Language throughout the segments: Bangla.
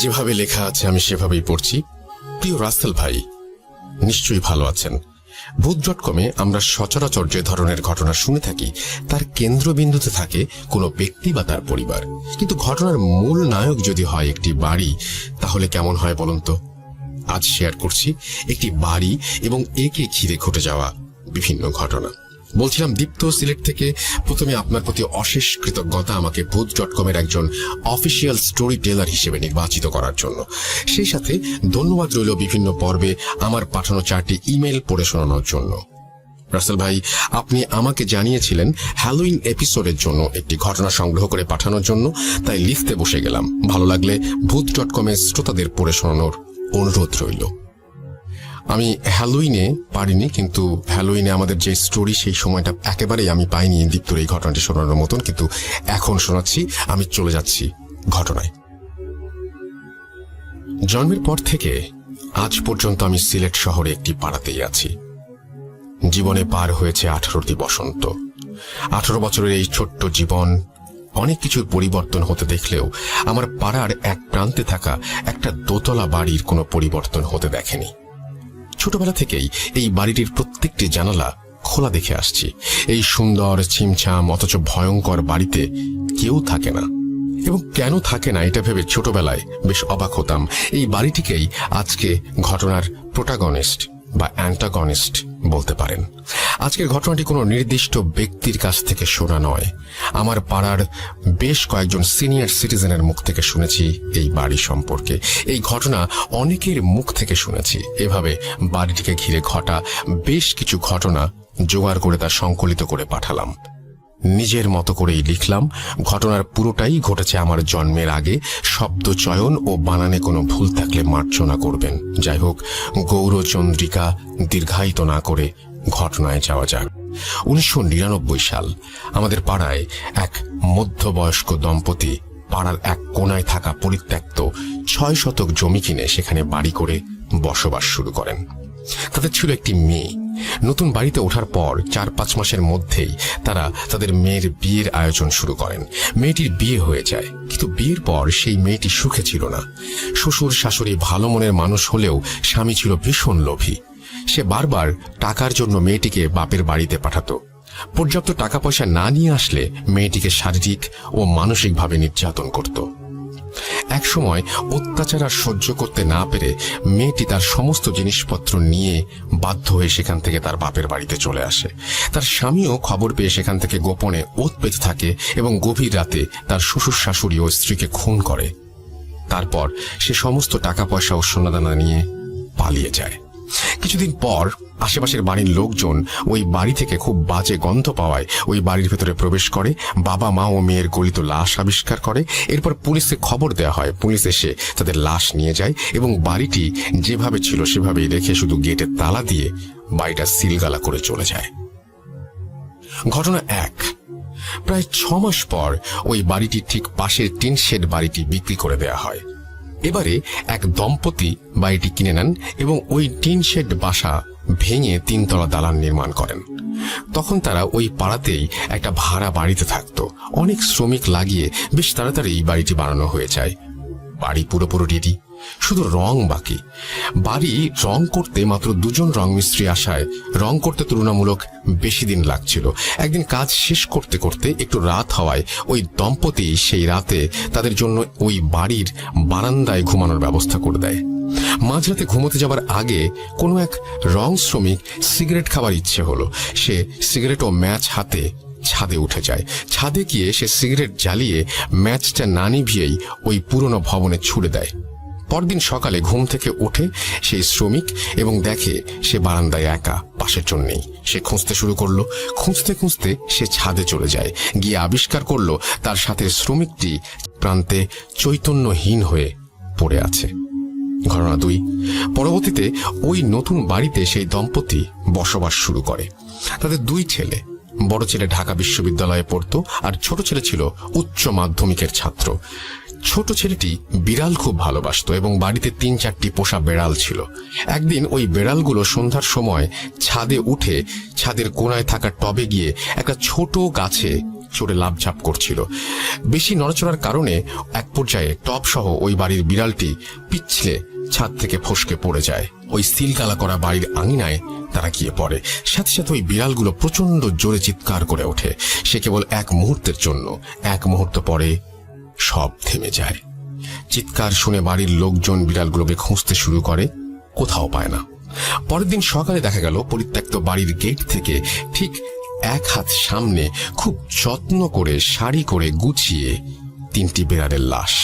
যেভাবে লেখা আছে আমি সেভাবেই পড়ছি। প্রিয় রাসেল ভাই, নিশ্চয়ই ভালো আছেন। ভূত.কমে আমরা সচরাচর যে ধরনের ঘটনা শুনে থাকি তার কেন্দ্রবিন্দুতে থাকে কোনো ব্যক্তি বা তার পরিবার, কিন্তু ঘটনার মূল নায়ক যদি হয় একটি বাড়ি, তাহলে কেমন হয় বলুন তো? আজ শেয়ার করছি একটি বাড়ি এবং একে ঘিরে ঘটে যাওয়া বিভিন্ন ঘটনা। বলছিলাম দীপ্ত সিলেট থেকে প্রথমে আপনার প্রতি অশেষ কৃতজ্ঞতা আমাকে ভূত.কমের একজন অফিসিয়াল স্টোরি টেলার হিসেবে নির্বাচিত করার জন্য। সেই সাথে ধন্যবাদ রইল বিভিন্ন পর্বে আমার পাঠানো 4টি ইমেল পড়ে শোনানোর জন্য। রাসেল ভাই, আপনি আমাকে জানিয়েছিলেন হ্যালোইন এপিসোডের জন্য একটি ঘটনা সংগ্রহ করে পাঠানোর জন্য, তাই লিখতে বসে গেলাম। ভালো লাগলে ভূত.কমের শ্রোতাদের পড়ে শোনানোর অনুরোধ রইল। আমি হ্যালোইনে পারিনি, কিন্তু হ্যালোইনে আমাদের যে স্টোরি সেই সময়টা একেবারেই আমি পাইনি দীপ্তর এই ঘটনাটি শোনানোর মতন, কিন্তু এখন শোনাচ্ছি। আমি চলে যাচ্ছি ঘটনায়। জন্মের পর থেকে আজ পর্যন্ত আমি সিলেট শহরে একটি পাড়াতেই আছি। জীবনে পার হয়েছে 18টি বসন্ত। 18 বছরের এই ছোট্ট জীবন অনেক কিছুর পরিবর্তন হতে দেখলেও আমার পাড়ার এক প্রান্তে থাকা একটা দোতলা বাড়ির কোনো পরিবর্তন হতে দেখেনি। ছোটবেলা থেকেই এই বাড়িটির প্রত্যেকটি জানালা খোলা দেখে আসছি। এই সুন্দর ছিমছাম অথচ ভয়ঙ্কর বাড়িতে কেউ থাকে না, এবং কেন থাকে না এটা ভেবে ছোটবেলায় বেশ অবাক হতাম। এই বাড়িটিকেই আজকে ঘটনার প্রোটাগনিস্ট বা অ্যান্টাগনিস্ট বলতে পারেন। আজকের ঘটনাটি কোনো নির্দিষ্ট ব্যক্তির কাছ থেকে শোনা নয়। আমার পাড়ার বেশ কয়েকজন সিনিয়র সিটিজেনের মুখ থেকে শুনেছি এই বাড়ি সম্পর্কে। এই ঘটনা অনেকের মুখ থেকে শুনেছি। এভাবে বাড়িটিকে ঘিরে ঘটা বেশ কিছু ঘটনা জোগাড় করে তা সংকলিত করে পাঠালাম। নিজের মতো করেই লিখলাম। ঘটনার পুরোটাই ঘটেছে আমার জন্মের আগে। শব্দ চয়ন ও বানানে কোনো ভুল থাকলে মার্জনা করবেন। যাই হোক, গৌরচন্দ্রিকা দীর্ঘায়িত না করে ঘটনায় যাওয়া যাক। 1999 সাল। আমাদের পাড়ায় এক মধ্যবয়স্ক দম্পতি পাড়ার এক কোনায় থাকা পরিত্যক্ত 6 শতক জমি কিনে সেখানে বাড়ি করে বসবাস শুরু করেন। তাদের ছিল একটি মেয়ে। নতুন বাড়িতে ওঠার পর 4-5 মাসের মধ্যেই তারা তাদের মেয়ের বিয়ের আয়োজন শুরু করেন। মেয়েটির বিয়ে হয়ে যায়, কিন্তু বিয়ের পর সেই মেয়েটি সুখে ছিল না। শ্বশুর শাশুড়ি ভালো মনের মানুষ হলেও স্বামী ছিল ভীষণ লোভী। সে বারবার টাকার জন্য মেয়েটিকে বাপের বাড়িতে পাঠাতো। পর্যাপ্ত টাকা পয়সা না নিয়ে আসলে মেয়েটিকে শারীরিক ও মানসিকভাবে নির্যাতন করত। এক সময় অত্যাচার আর সহ্য করতে না পেরে মেয়েটি তার সমস্ত জিনিসপত্র নিয়ে বাধ্য হয়ে সেখান থেকে তার বাপের বাড়িতে চলে আসে। তার স্বামীও খবর পেয়ে সেখান থেকে গোপনে ওৎ পেতে থাকে এবং গভীর রাতে তার শ্বশুর শাশুড়ি ও স্ত্রীকে খুন করে। তারপর সে সমস্ত টাকা পয়সা ও সোনাদানা নিয়ে পালিয়ে যায়। কিছুদিন পর আশেপাশের বাড়ির লোকজন ওই বাড়ি থেকে খুব বাজে গন্ধ পাওয়ায় ওই বাড়ির ভেতরে প্রবেশ করে। বাবা মা ও মেয়ের গলিত লাশ আবিষ্কার করে। এরপর পুলিশে খবর দেওয়া হয়। পুলিশ এসে তাদের লাশ নিয়ে যায় এবং বাড়িটি যেভাবে ছিল সেভাবেই রেখে শুধু গেটে তালা দিয়ে বাড়িটা সিলগালা করে চলে যায়। ঘটনা 1। প্রায় 6 মাস পর ওই বাড়িটির ঠিক পাশের টিন শেড বাড়িটি বিক্রি করে দেয়া হয়। এবারে এক দম্পতি বাড়িটি কিনে নেন এবং ওই টিন শেড বাসা ভেঙে 3 তলা দালান নির্মাণ করেন। তখন তারা ওই পাড়াতেই একটা ভাড়া বাড়িতে থাকতো। অনেক শ্রমিক লাগিয়ে বেশ তাড়াতাড়ি এই বাড়িটি বানানো হয়ে যায়। বাড়ি পুরোপুরি রেডি, শুধু রং বাকি। বাড়ি রং করতে মাত্র 2 জন রং মিস্ত্রি আসায় রং করতে তুলনামূলক বেশি দিন লাগছিল। একদিন কাজ শেষ করতে করতে একটু রাত হওয়ায় ওই দম্পতি সেই রাতে তাদের জন্য ওই বাড়ির বারান্দায় ঘুমানোর ব্যবস্থা করে দেয়। মাঝরাতে ঘুমোতে যাবার আগে কোনো এক রং শ্রমিক সিগারেট খাবার ইচ্ছে হলো। সে সিগারেট ও ম্যাচ হাতে ছাদে উঠে যায়। ছাদে গিয়ে সে সিগারেট জ্বালিয়ে ম্যাচটা না নিভিয়েই ওই পুরনো ভবনে ছুড়ে দেয়। পরদিন সকালে ঘুম থেকে ওঠে সেই শ্রমিক এবং দেখে সে বারান্দায় একা, পাশের জন নেই। সে খুঁজতে শুরু করলো। খুঁজতে খুঁজতে সে ছাদে চলে যায়। গিয়ে আবিষ্কার করলো তার সাথে শ্রমিকটি প্রান্তে চৈতন্যহীন হয়ে পড়ে আছে। ঘটনা 2। পরবর্তীতে ওই নতুন বাড়িতে সেই দম্পতি বসবাস শুরু করে। তাদের 2 ছেলে। বড় ছেলে ঢাকা বিশ্ববিদ্যালয়ে পড়তো আর ছোট ছেলে ছিল উচ্চ মাধ্যমিকের ছাত্র। ছোট ছেলেটি বিড়াল খুব ভালোবাসতো এবং বাড়িতে 3-4টি পোষা বেড়াল ছিল। একদিন ওই বেড়ালগুলো সন্ধ্যার সময় ছাদে উঠে ছাদের কোণায় থাকা টবে গিয়ে একটা ছোট গাছে চড়ে লাফঝাপ করছিল। বেশি নড়াচড়ার কারণে এক পর্যায়ে টপ সহ ওই বাড়ির বিড়ালটি পিছলে ছাদ থেকে ফসকে পড়ে যায়। ওই সিলগালা করা বাড়ির আঙিনায় তারা গিয়ে পড়ে। সাথে সাথে ওই বিড়ালগুলো প্রচন্ড জোরে চিৎকার করে ওঠে। সে কেবল এক মুহূর্তের জন্য, এক মুহূর্ত পরে সব থেমে যায়। চিৎকার শুনে বাড়ির লোকজন বিড়ালগুলোকে খুঁজতে শুরু করে, কোথাও পায় না। পরের দিন সকালে দেখা গেল পরিত্যক্ত বাড়ির গেট থেকে ঠিক এক হাত সামনে খুব যত্ন করে সারি করে গুছিয়ে 3টি বিড়ালের লাশ।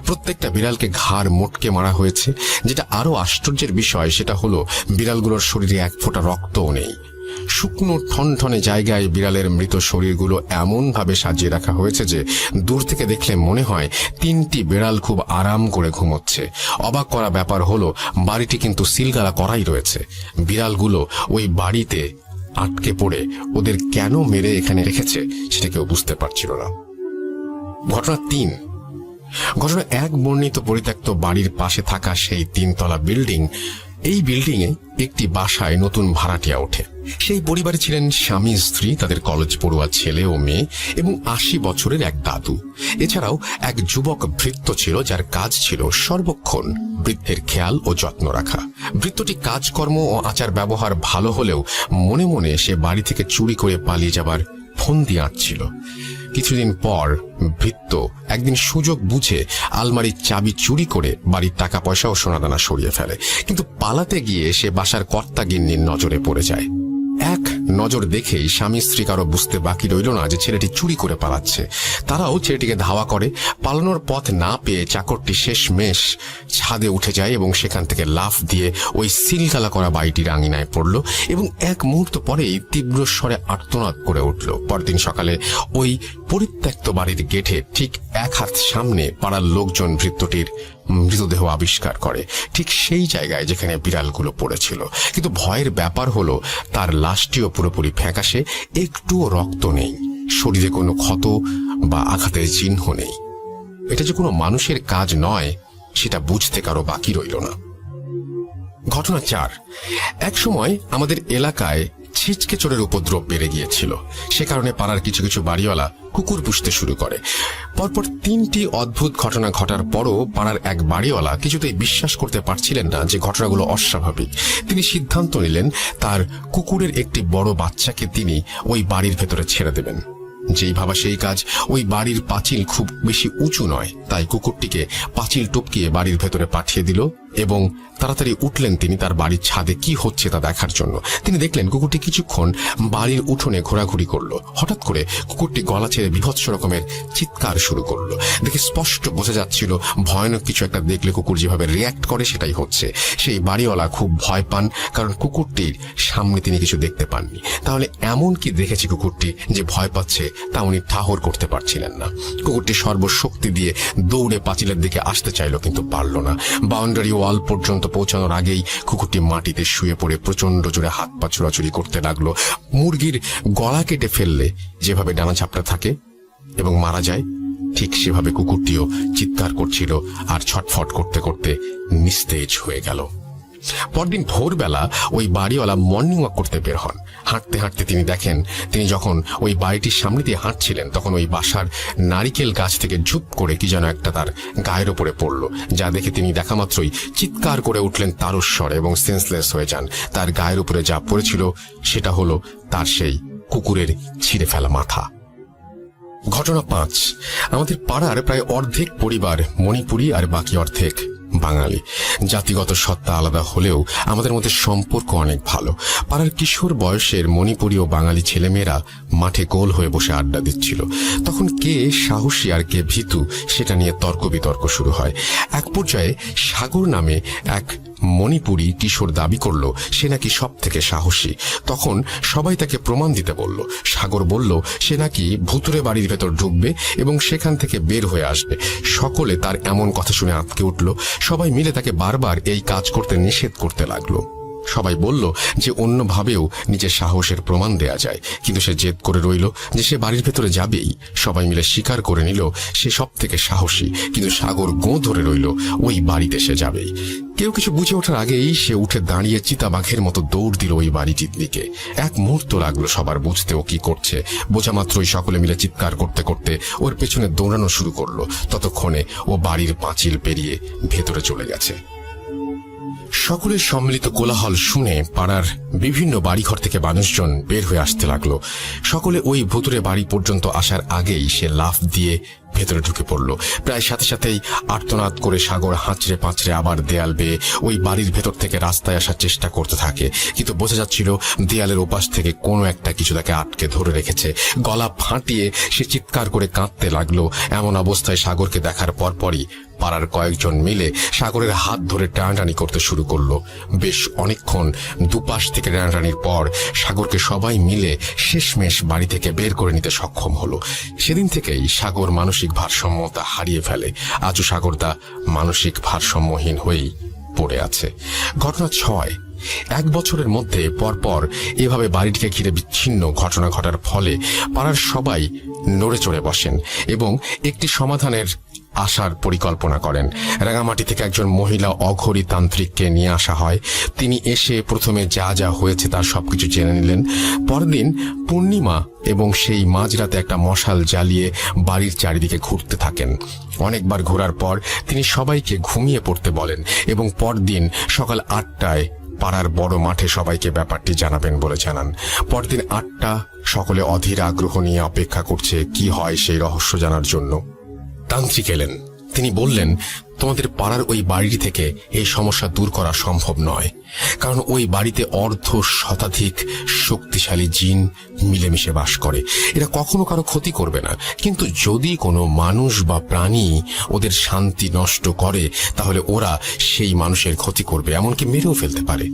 প্রত্যেকটা বিড়ালকে ঘাড় মোটকে মারা হয়েছে। যেটা আরো আশ্চর্যের বিষয় সেটা হলো বিড়ালগুলোর শরীরে এক ফোঁটা রক্তও নেই। শুকনো ঠনঠনে জায়গায় বিড়ালের মৃত শরীরগুলো এমন ভাবে সাজিয়ে রাখা হয়েছে যে দূর থেকে দেখলে মনে হয় 3টি বিড়াল খুব আরাম করে ঘুমোচ্ছে। অবাক করা ব্যাপার হলো বাড়িটি কিন্তু সিলগালা করাই রয়েছে। বিড়ালগুলো ওই বাড়িতে আটকে পড়ে ওদের কেন মেরে এখানে রেখেছে সেটা কেউ বুঝতে পারছিল না। ঘটনা 3। ঘটনা 1 বর্ণিত পরিত্যক্ত বাড়ির পাশে থাকা সেই 3 তলা বিল্ডিং। এই বিল্ডিং এ একটি বাসায় নতুন ভাড়াটিয়া ওঠে। সেই পরিবারে ছিলেন স্বামী স্ত্রী, তাদের কলেজ পড়ুয়া ছেলে ও মেয়ে এবং 80 বছরের এক দাদু। এছাড়াও এক যুবক ভৃত্য ছিল যার কাজ ছিল সর্বক্ষণ বৃদ্ধের খেয়াল ও যত্ন রাখা। ভৃত্যটি কাজকর্ম ও আচার ব্যবহার ভালো হলেও মনে মনে সে বাড়ি থেকে চুরি করে পালিয়ে যাবার ফন্দি আঁটছিল। কিছুদিন পর ভৃত্য একদিন সুযোগ বুঝে আলমারির চাবি চুরি করে বাড়ির টাকা পয়সা ও সোনাদানা সরিয়ে ফেলে। কিন্তু পালাতে গিয়ে সে বাসার কর্তা গিন্নির নজরে পড়ে যায়। এক নজর দেখেই স্বামী স্ত্রী কারো বুঝতে বাকি রইল না যে ছেলেটি চুরি করে পালাচ্ছে। তারাও ছেলেটিকে ধাওয়া করে। পালানোর পথ না পেয়ে চাকরটি শেষমেশ ছাদে উঠে যায় এবং সেখান থেকে লাফ দিয়ে ওই সিলগালা করা বাড়িটির আঙিনায় পড়ল এবং এক মুহূর্ত পরেই তীব্র স্বরে আর্তনাদ করে উঠল। পরদিন সকালে ওই পরিত্যক্ত বাড়ির গেটে ঠিক এক হাত সামনে পাড়ার লোকজন ভৃত্যটির মৃতদেহ আবিষ্কার করে, ঠিক সেই জায়গায় যেখানে বিড়ালগুলো পড়েছিল। কিন্তু ভয়ের ব্যাপার হলো তার লাশটিও পুরোপুরি ফ্যাকাশে, একটুও রক্ত নেই, শরীরে কোনো ক্ষত বা আঘাতের চিহ্ন নেই। এটা যে কোনো মানুষের কাজ নয় সেটা বুঝতে কারো বাকি রইল না। ঘটনা 4। এক সময় আমাদের এলাকায় ছিচকে চোরের উপদ্রব বেড়ে গিয়েছিল। সে কারণে পাড়ার কিছু কিছু বাড়িওয়ালা কুকুর পুষতে শুরু করে। পরপর 3টি অদ্ভুত ঘটনা ঘটার পরও পাড়ার এক বাড়িওয়ালা কিছুতেই বিশ্বাস করতে পারছিলেন না যে ঘটনাগুলো অস্বাভাবিক। তিনি সিদ্ধান্ত নিলেন তার কুকুরের একটি বড় বাচ্চাকে তিনি ওই বাড়ির ভেতরে ছেড়ে দেবেন। যেই ভাবা সেই কাজ। ওই বাড়ির পাঁচিল খুব বেশি উঁচু নয়, তাই কুকুরটিকে পাঁচিল টপকিয়ে বাড়ির ভেতরে পাঠিয়ে দিল এবং তাড়াতাড়ি উঠলেন তিনি তার বাড়ির ছাদে কি হচ্ছে তা দেখার জন্য। তিনি দেখলেন কুকুরটি কিছুক্ষণ বাড়ির উঠোনে ঘোরাঘুরি করলো। হঠাৎ করে কুকুরটি গলা ছেড়ে বীভৎস রকমের চিৎকার শুরু করলো। দেখে স্পষ্ট বোঝা যাচ্ছিল ভয়ানক কিছু একটা দেখলে কুকুর যেভাবে রিয়্যাক্ট করে সেটাই হচ্ছে। সেই বাড়িওয়ালা খুব ভয় পান, কারণ কুকুরটির সামনে তিনি কিছু দেখতে পাননি। তাহলে এমন কি দেখেছে কুকুরটি যে ভয় পাচ্ছে তা উনি ঠাহর করতে পারছিলেন না। কুকুরটি সর্বশক্তি দিয়ে দৌড়ে পাঁচিলের দিকে আসতে চাইল, কিন্তু পারল না। বাউন্ডারি ওয়াল পর্যন্ত পৌঁছানোর আগেই কুকুরটি মাটিতে শুয়ে পড়ে প্রচন্ড জোরে হাত পা ছোড়াছুড়ি করতে লাগলো। মুরগির গলা কেটে ফেললে যেভাবে ডানা ঝাপটা থাকে এবং মারা যায়, ঠিক সেভাবে কুকুরটিও চিৎকার করছিল আর ছটফট করতে করতে নিস্তেজ হয়ে গেল। পরদিন ভোরবেলা ওই বাড়িওয়ালা মর্নিং ওয়াক করতে বের হন। হাঁটতে হাঁটতে তিনি দেখেন, তিনি যখন ওই বাড়িটির সামনে দিয়ে হাঁটছিলেন তখন ওই বাসার নারিকেল গাছ থেকে ঝুপ করে কি যেন একটা তার গায়ের ওপরে পড়ল, যা দেখে তিনি দেখা মাত্রই চিৎকার করে উঠলেন তারস্বরে এবং সেন্সলেস হয়ে যান। তার গায়ের উপরে যা পড়েছিল সেটা হলো তার সেই কুকুরের ছিঁড়ে ফেলা মাথা। ঘটনা 5। আমাদের পাড়ার প্রায় অর্ধেক পরিবার মণিপুরী আর বাকি অর্ধেক বাঙালি। জাতিগত সত্তা আলাদা হলেও আমাদের মধ্যে সম্পর্ক অনেক ভালো। পাড়ার কিশোর বয়সের মণিপুরী ও বাঙালি ছেলেমেয়েরা মাঠে গোল হয়ে বসে আড্ডা দিচ্ছিল। তখন কে সাহসী আর কে ভীতু সেটা নিয়ে তর্ক বিতর্ক শুরু হয়। এক পর্যায়ে সাগর নামে এক মণিপুরী কিশোর দাবি করলো সে নাকি সব থেকে সাহসী। তখন সবাই তাকে প্রমাণ দিতে বলল। সাগর বলল সে নাকি ভুতুরে বাড়ির ভেতর ঢুকবে এবং সেখান থেকে বের হয়ে আসবে। সকলে তার এমন কথা শুনে আঁতকে উঠল। সবাই মিলে তাকে বারবার এই কাজ করতে নিষেধ করতে লাগলো। সবাই বলল যে অন্যভাবেও নিজের সাহসের প্রমাণ দেয়া যায়, কিন্তু সে জেদ করে রইল যে সে বাড়ির ভেতরে যাবেই। সবাই মিলে স্বীকার করে নিল সে সব থেকে সাহসী, কিন্তু সাগর গোঁ ধরে রইল ওই বাড়িতে সে যাবেই। কেউ কিছু বুঝে ওঠার আগেই সে উঠে দাঁড়িয়ে চিতাবাঘের মতো দৌড় দিল ওই বাড়িটির দিকে। এক মুহূর্ত লাগলো সবার বুঝতে ও কি করছে। বোঝা মাত্রই সকলে মিলে চিৎকার করতে করতে ওর পেছনে দৌড়ানো শুরু করলো। ততক্ষণে ও বাড়ির পাঁচিল পেরিয়ে ভেতরে চলে গেছে। সকলের সম্মিলিত কোলাহল শুনে পাড়ার বিভিন্ন বাড়িঘর থেকে মানুষজন বের হয়ে আসতে লাগলো। সকলে ওই ভুতুরে বাড়ি পর্যন্ত আসার আগেই সে লাফ দিয়ে ভেতরে ঢুকে পড়ল। প্রায় সাথে সাথেই আর্তনাদ করে সাগর হাঁচড়ে পাঁচড়ে আবার দেয়াল বেয়ে ওই বাড়ির ভেতর থেকে রাস্তায় আসার চেষ্টা করতে থাকে, কিন্তু বোঝা যাচ্ছিল দেয়ালের ওপাশ থেকে কোনো একটা কিছু তাকে আটকে ধরে রেখেছে। গলা ফাটিয়ে সে চিৎকার করে কাঁদতে লাগলো। এমন অবস্থায় সাগরকে দেখার পরপরই পাড়ার কয়েকজন মিলে সাগরের হাত ধরে টানাটানি করতে শুরু করলো। বেশ অনেকক্ষণ দুপাশ থেকে টানাটানির পর সাগরকে সবাই মিলে শেষমেশ বাড়ি থেকে বের করে নিতে সক্ষম হলো। সেদিন থেকেই সাগর মানসিক ভারসাম্যতা হারিয়ে ফেলে। আজও সাগরদা মানসিক ভারসাম্যহীন হয়েই পড়ে আছে। ঘটনা 6। 1 বছরের মধ্যে পরপর এভাবে বাড়িটিকে ঘিরে বিচ্ছিন্ন ঘটনা ঘটার ফলে পাড়ার সবাই নড়ে চড়ে বসেন এবং একটি সমাধানের আসার পরিকল্পনা করেন। রাঙামাটি থেকে একজন মহিলা অঘরী তান্ত্রিককে নিয়ে আসা হয়। তিনি এসে প্রথমে যা যা হয়েছে তার সবকিছু জেনে নিলেন। পরদিন পূর্ণিমা এবং সেই মাঝরাতে একটা মশাল জ্বালিয়ে বাড়ির চারিদিকে ঘুরতে থাকেন। অনেকবার ঘোরার পর তিনি সবাইকে ঘুমিয়ে পড়তে বলেন এবং পরদিন সকাল 8টায় পাড়ার বড় মাঠে সবাইকে ব্যাপারটি জানাবেন বলে জানান। পরদিন 8টা সকলে অধীর আগ্রহ নিয়ে অপেক্ষা করছে কি হয় সেই রহস্য জানার জন্য। তান্ত্রিক এলেন। তিনি বললেন, তোমাদের পাড়ার ওই বাড়িটি থেকে এই সমস্যা দূর করা সম্ভব নয়, কারণ ওই বাড়িতে অর্ধ শতাধিক শক্তিশালী জিন মিলেমিশে বাস করে। এরা কখনো কারো ক্ষতি করবে না, কিন্তু যদি কোনো মানুষ বা প্রাণী ওদের শান্তি নষ্ট করে তাহলে ওরা সেই মানুষের ক্ষতি করবে, এমনকি মেরেও ফেলতে পারে।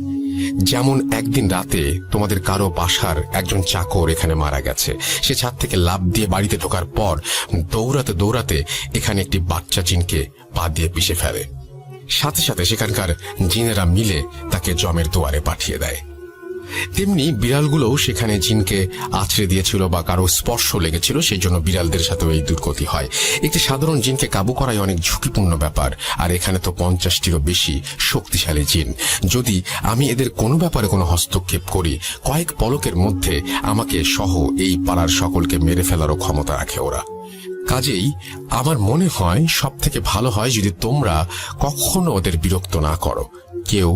যেমন একদিন রাতে তোমাদের কারো বাসার একজন চাকর এখানে মারা গেছে। সে ছাদ থেকে লাফ দিয়ে বাড়িতে ঢোকার পর দৌড়াতে দৌড়াতে এখানে একটি বাচ্চা জিনকে পা দিয়ে পিষে ফেলে। সাথে সাথে সেখানকার জিনেরা মিলে তাকে জমের দুয়ারে পাঠিয়ে দেয়। তেমনি বিড়ালগুলোও সেখানে জিনকে আছড়ে দিয়েছিল বা কারো স্পর্শ লেগেছিল, সেই জন্য বিড়ালদের সাথেও এই দুর্গতি হয়। একটি সাধারণ জিনকে কাবু করাই অনেক ঝুঁকিপূর্ণ ব্যাপার, আর এখানে তো 50টিরও বেশি শক্তিশালী জিন। যদি আমি এদের কোনো ব্যাপারে কোনো হস্তক্ষেপ করি, কয়েক পলকের মধ্যে আমাকে সহ এই পাড়ার সকলকে মেরে ফেলারও ক্ষমতা রাখে ওরা। কাজেই আমার মনে হয় সব থেকে ভালো হয় যদি তোমরা কখনো ওদের বিরক্ত না করো। কেউ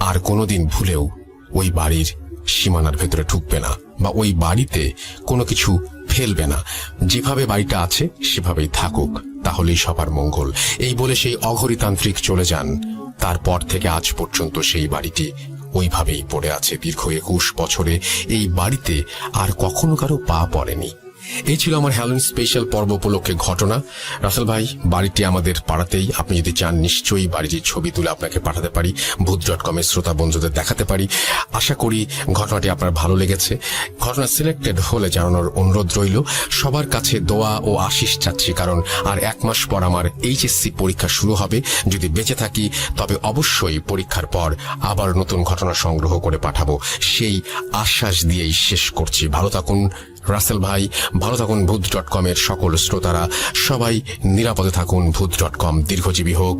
আর কোনোদিন ভুলেও ওই বাড়ির সীমানার ভেতরে ঢুকবে না বা ওই বাড়িতে কোনো কিছু ফেলবে না। যেভাবে বাড়িটা আছে সেভাবেই থাকুক, তাহলেই সবার মঙ্গল। এই বলে সেই অঘরীতান্ত্রিক চলে যান। তারপর থেকে আজ পর্যন্ত সেই বাড়িটি ওইভাবেই পড়ে আছে। দীর্ঘ 21 বছরে এই বাড়িতে আর কখনো কারো পা পড়েনি। এই ছিল আমার হ্যালোইন স্পেশাল পর্ব উপলক্ষে ঘটনা। রাসেল ভাই, বাড়িটি আমাদের পাড়াতেই। আপনি যদি চান নিশ্চয়ই বাড়িটির ছবি তুলে আপনাকে পাঠাতে পারি, ভূত.com এর শ্রোতা বন্ধুদের দেখাতে পারি। আশা করি ঘটনাটি আপনার ভালো লেগেছে। ঘটনা সিলেক্টেড হলে জানানোর অনুরোধ রইল। সবার কাছে দোয়া ও আশিস চাচ্ছি, কারণ আর 1 মাস পর আমার HSC পরীক্ষা শুরু হবে। যদি বেঁচে থাকি তবে অবশ্যই পরীক্ষার পর আবার নতুন ঘটনা সংগ্রহ করে পাঠাবো, সেই আশ্বাস দিয়েই শেষ করছি। ভালো থাকুন রাসেল ভাই, ভালো থাকুন ভূত.com এর সকল শ্রোতারা, সবাই নিরাপদে থাকুন। ভূত.com দীর্ঘজীবী হোক।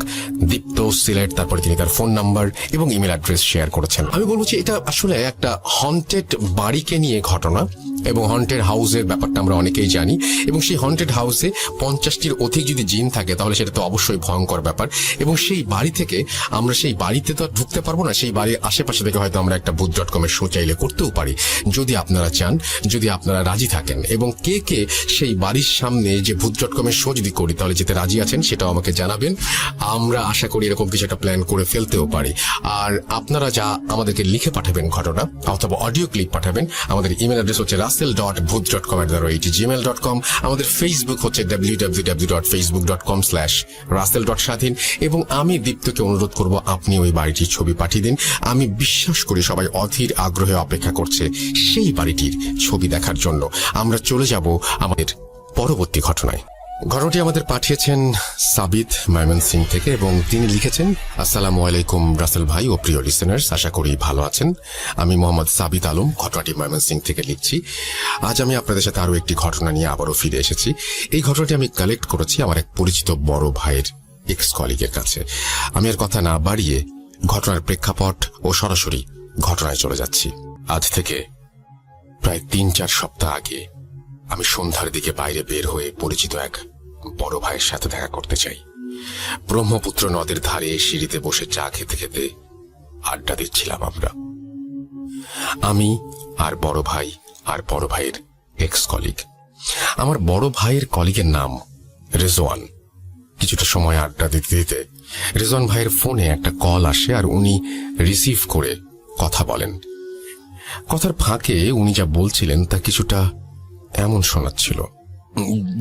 দীপ্ত সিলেট, তারপরে তিনি তার ফোন নাম্বার এবং ইমেল অ্যাড্রেস শেয়ার করেছেন। আমি বলবো যে এটা আসলে একটা হন্টেড বাড়িকে নিয়ে ঘটনা, এবং হন্টেড হাউসের ব্যাপারটা আমরা অনেকেই জানি। এবং সেই হন্টেড হাউসে 50টির অধিক যদি জিন থাকে তাহলে সেটা তো অবশ্যই ভয়ঙ্কর ব্যাপার। এবং সেই বাড়ি থেকে আমরা সেই বাড়িতে তো ঢুকতে পারবো না, সেই বাড়ির আশেপাশে থেকে হয়তো আমরা একটা ভূত.com এর শো চাইলে করতেও পারি। যদি আপনারা চান, যদি আপনারা রাজি থাকেন, এবং কে কে সেই বাড়ির সামনে যে ভূত.com এর শো যদি করি তাহলে যেতে রাজি আছেন সেটাও আমাকে জানাবেন। আমরা আশা করি এরকম কিছু একটা প্ল্যান করে ফেলতেও পারি। আর আপনারা যা আমাদেরকে লিখে পাঠাবেন ঘটনা অথবা অডিও ক্লিপ পাঠাবেন, আমাদের ইমেল অ্যাড্রেস হচ্ছে russell.booth.com@gmail.com। আমাদের ফেসবুক হচ্ছে www.facebook.com/russell.স্বাধীন। এবং আমি দীপ্তকে অনুরোধ করব আপনি ওই বাড়িটির ছবি পাঠিয়ে দিন। আমি বিশ্বাস করি সবাই অধীর আগ্রহে অপেক্ষা করছে সেই বাড়িটির ছবি দেখার জন্য। আমরা চলে যাব আমাদের পরবর্তী ঘটনায়। ঘটনাটি আমাদের পাঠিয়েছেন সাবিত ময়মনসিং থেকে, এবং তিনি লিখেছেন, আসসালামু আলাইকুম রাসেল ভাই ও প্রিয় লিসেনার্স, আশা করি ভালো আছেন। আমি মোহাম্মদ সাবিত আলম, ঘটনাটি ময়মনসিং থেকে লিখছি। আজ আমি আপনাদের সাথে আরো একটি ঘটনা নিয়ে আবারও ফিরে এসেছি। এই ঘটনাটি আমি কালেক্ট করেছি আমার এক পরিচিত বড় ভাইয়ের এক্স কলিগের কাছে। আমি আর কথা না বাড়িয়ে ঘটনার প্রেক্ষাপট ও সরাসরি ঘটনায় চলে যাচ্ছি। আজ থেকে প্রায় 3-4 সপ্তাহ আগে আমি সন্ধ্যার দিকে বাইরে বের হয়ে পরিচিত এক বড় ভাইয়ের সাথে দেখা করতে চাই। ব্রহ্মপুত্র নদের ধারে সিঁড়িতে বসে চা খেতে খেতে আড্ডা দিচ্ছিলাম আমরা, আমি আর বড় ভাই আর বড় ভাইয়ের এক্স কলিগ। আমার বড় ভাইয়ের কলিগের নাম রেজওয়ান। কিছুটা সময় আড্ডা দিতে দিতে রেজওয়ান ভাইয়ের ফোনে একটা কল আসে আর উনি রিসিভ করে কথা বলেন। কথার ফাঁকে উনি যা বলছিলেন তা কিছুটা এমন শোনাচ্ছিল,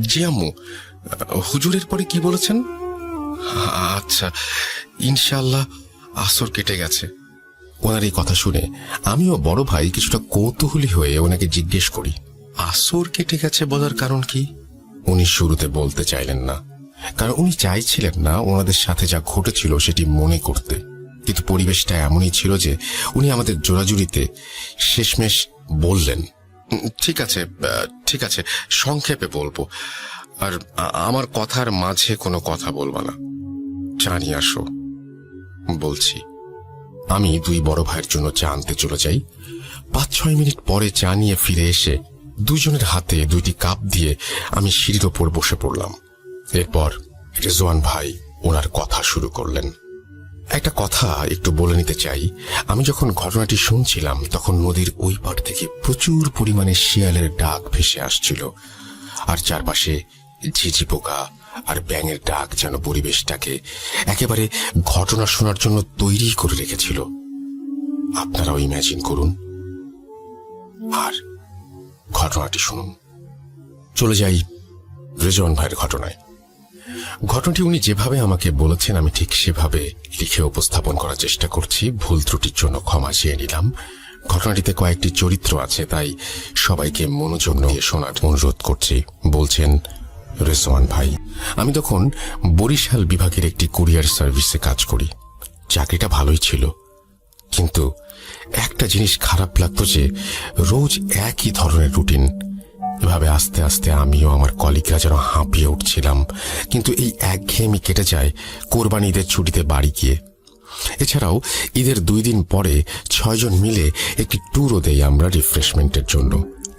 জি আম্মু, হুজুরের পরে কি বলেছেন? আচ্ছা, ইনশাআল্লাহ আসর কেটে গেছে। ওনার এই কথা শুনে আমিও বড় ভাই কিছুটা কৌতূহলী হয়ে ওনাকে জিজ্ঞেস করি, আসর কেটে গেছে বলার কারণ কি? উনি শুরুতে বলতে চাইলেন না, কারণ উনি চাইছিলেন না ওনাদের সাথে যা ঘটেছিল সেটি মনে করতে। কিন্তু পরিবেশটা এমনই ছিল যে উনি আমাদের জোরাজুরিতে শেষমেশ বললেন, ঠিক আছে ঠিক আছে, সংক্ষেপে বলবো, আর আমার কথার মাঝে কোনো কথা বলবা না। চা নিয়ে আসো। বলছি। আমি দুই বড় ভাইয়ের জন্য চা আনতে চলে যাই। 5-6 মিনিট পরে চা নিয়ে ফিরে এসে দুজনের হাতে 2টি কাপ দিয়ে আমি সিঁড়ির ওপর বসে পড়লাম। এরপর রেজওয়ান ভাই ওনার কথা শুরু করলেন। একটা কথা একটু বলে নিতে চাই, আমি যখন ঘটনাটি শুনছিলাম তখন নদীর ওই পার থেকে প্রচুর পরিমাণে শিয়ালের ডাক ভেসে আসছিল, আর চারপাশে ঝিঝি পোকা আর ব্যাঙের ডাক যেন পরিবেশটাকে একেবারে ঘটনা শোনার জন্য তৈরি করে রেখেছিল। আপনারাও ইম্যাজিন করুন আর ঘটনাটি শুনুন। চলে যাই রেজওয়ান ভাইয়ের ঘটনায়। ঘটনাটি উনি যেভাবে আমাকে বলেছেন আমি ঠিক সেভাবে লিখে উপস্থাপন করার চেষ্টা করছি। ভুল ত্রুটির জন্য ক্ষমা চেয়ে নিলাম। ঘটনাটিতে কয়েকটি চরিত্র আছে, তাই সবাইকে মনোযোগ দিয়ে শোনার অনুরোধ করছি। বলছেন রেজওয়ান ভাই, আমি তখন বরিশাল বিভাগের একটি কুরিয়ার সার্ভিসে কাজ করি। চাকরিটা ভালোই ছিল, কিন্তু একটা জিনিস খারাপ লাগতো যে রোজ একই ধরনের রুটিন। এভাবে আস্তে আস্তে আমিও আমার কলিগরা যেন হাঁপিয়ে উঠছিলাম। কিন্তু এই একঘেয়েমি কেটে যায় কোরবানি ঈদের ছুটিতে বাড়ি গিয়ে। এছাড়াও ঈদের 2 দিন পরে 6 জন মিলে একটি ট্যুরও দেই আমরা রিফ্রেশমেন্টের জন্য।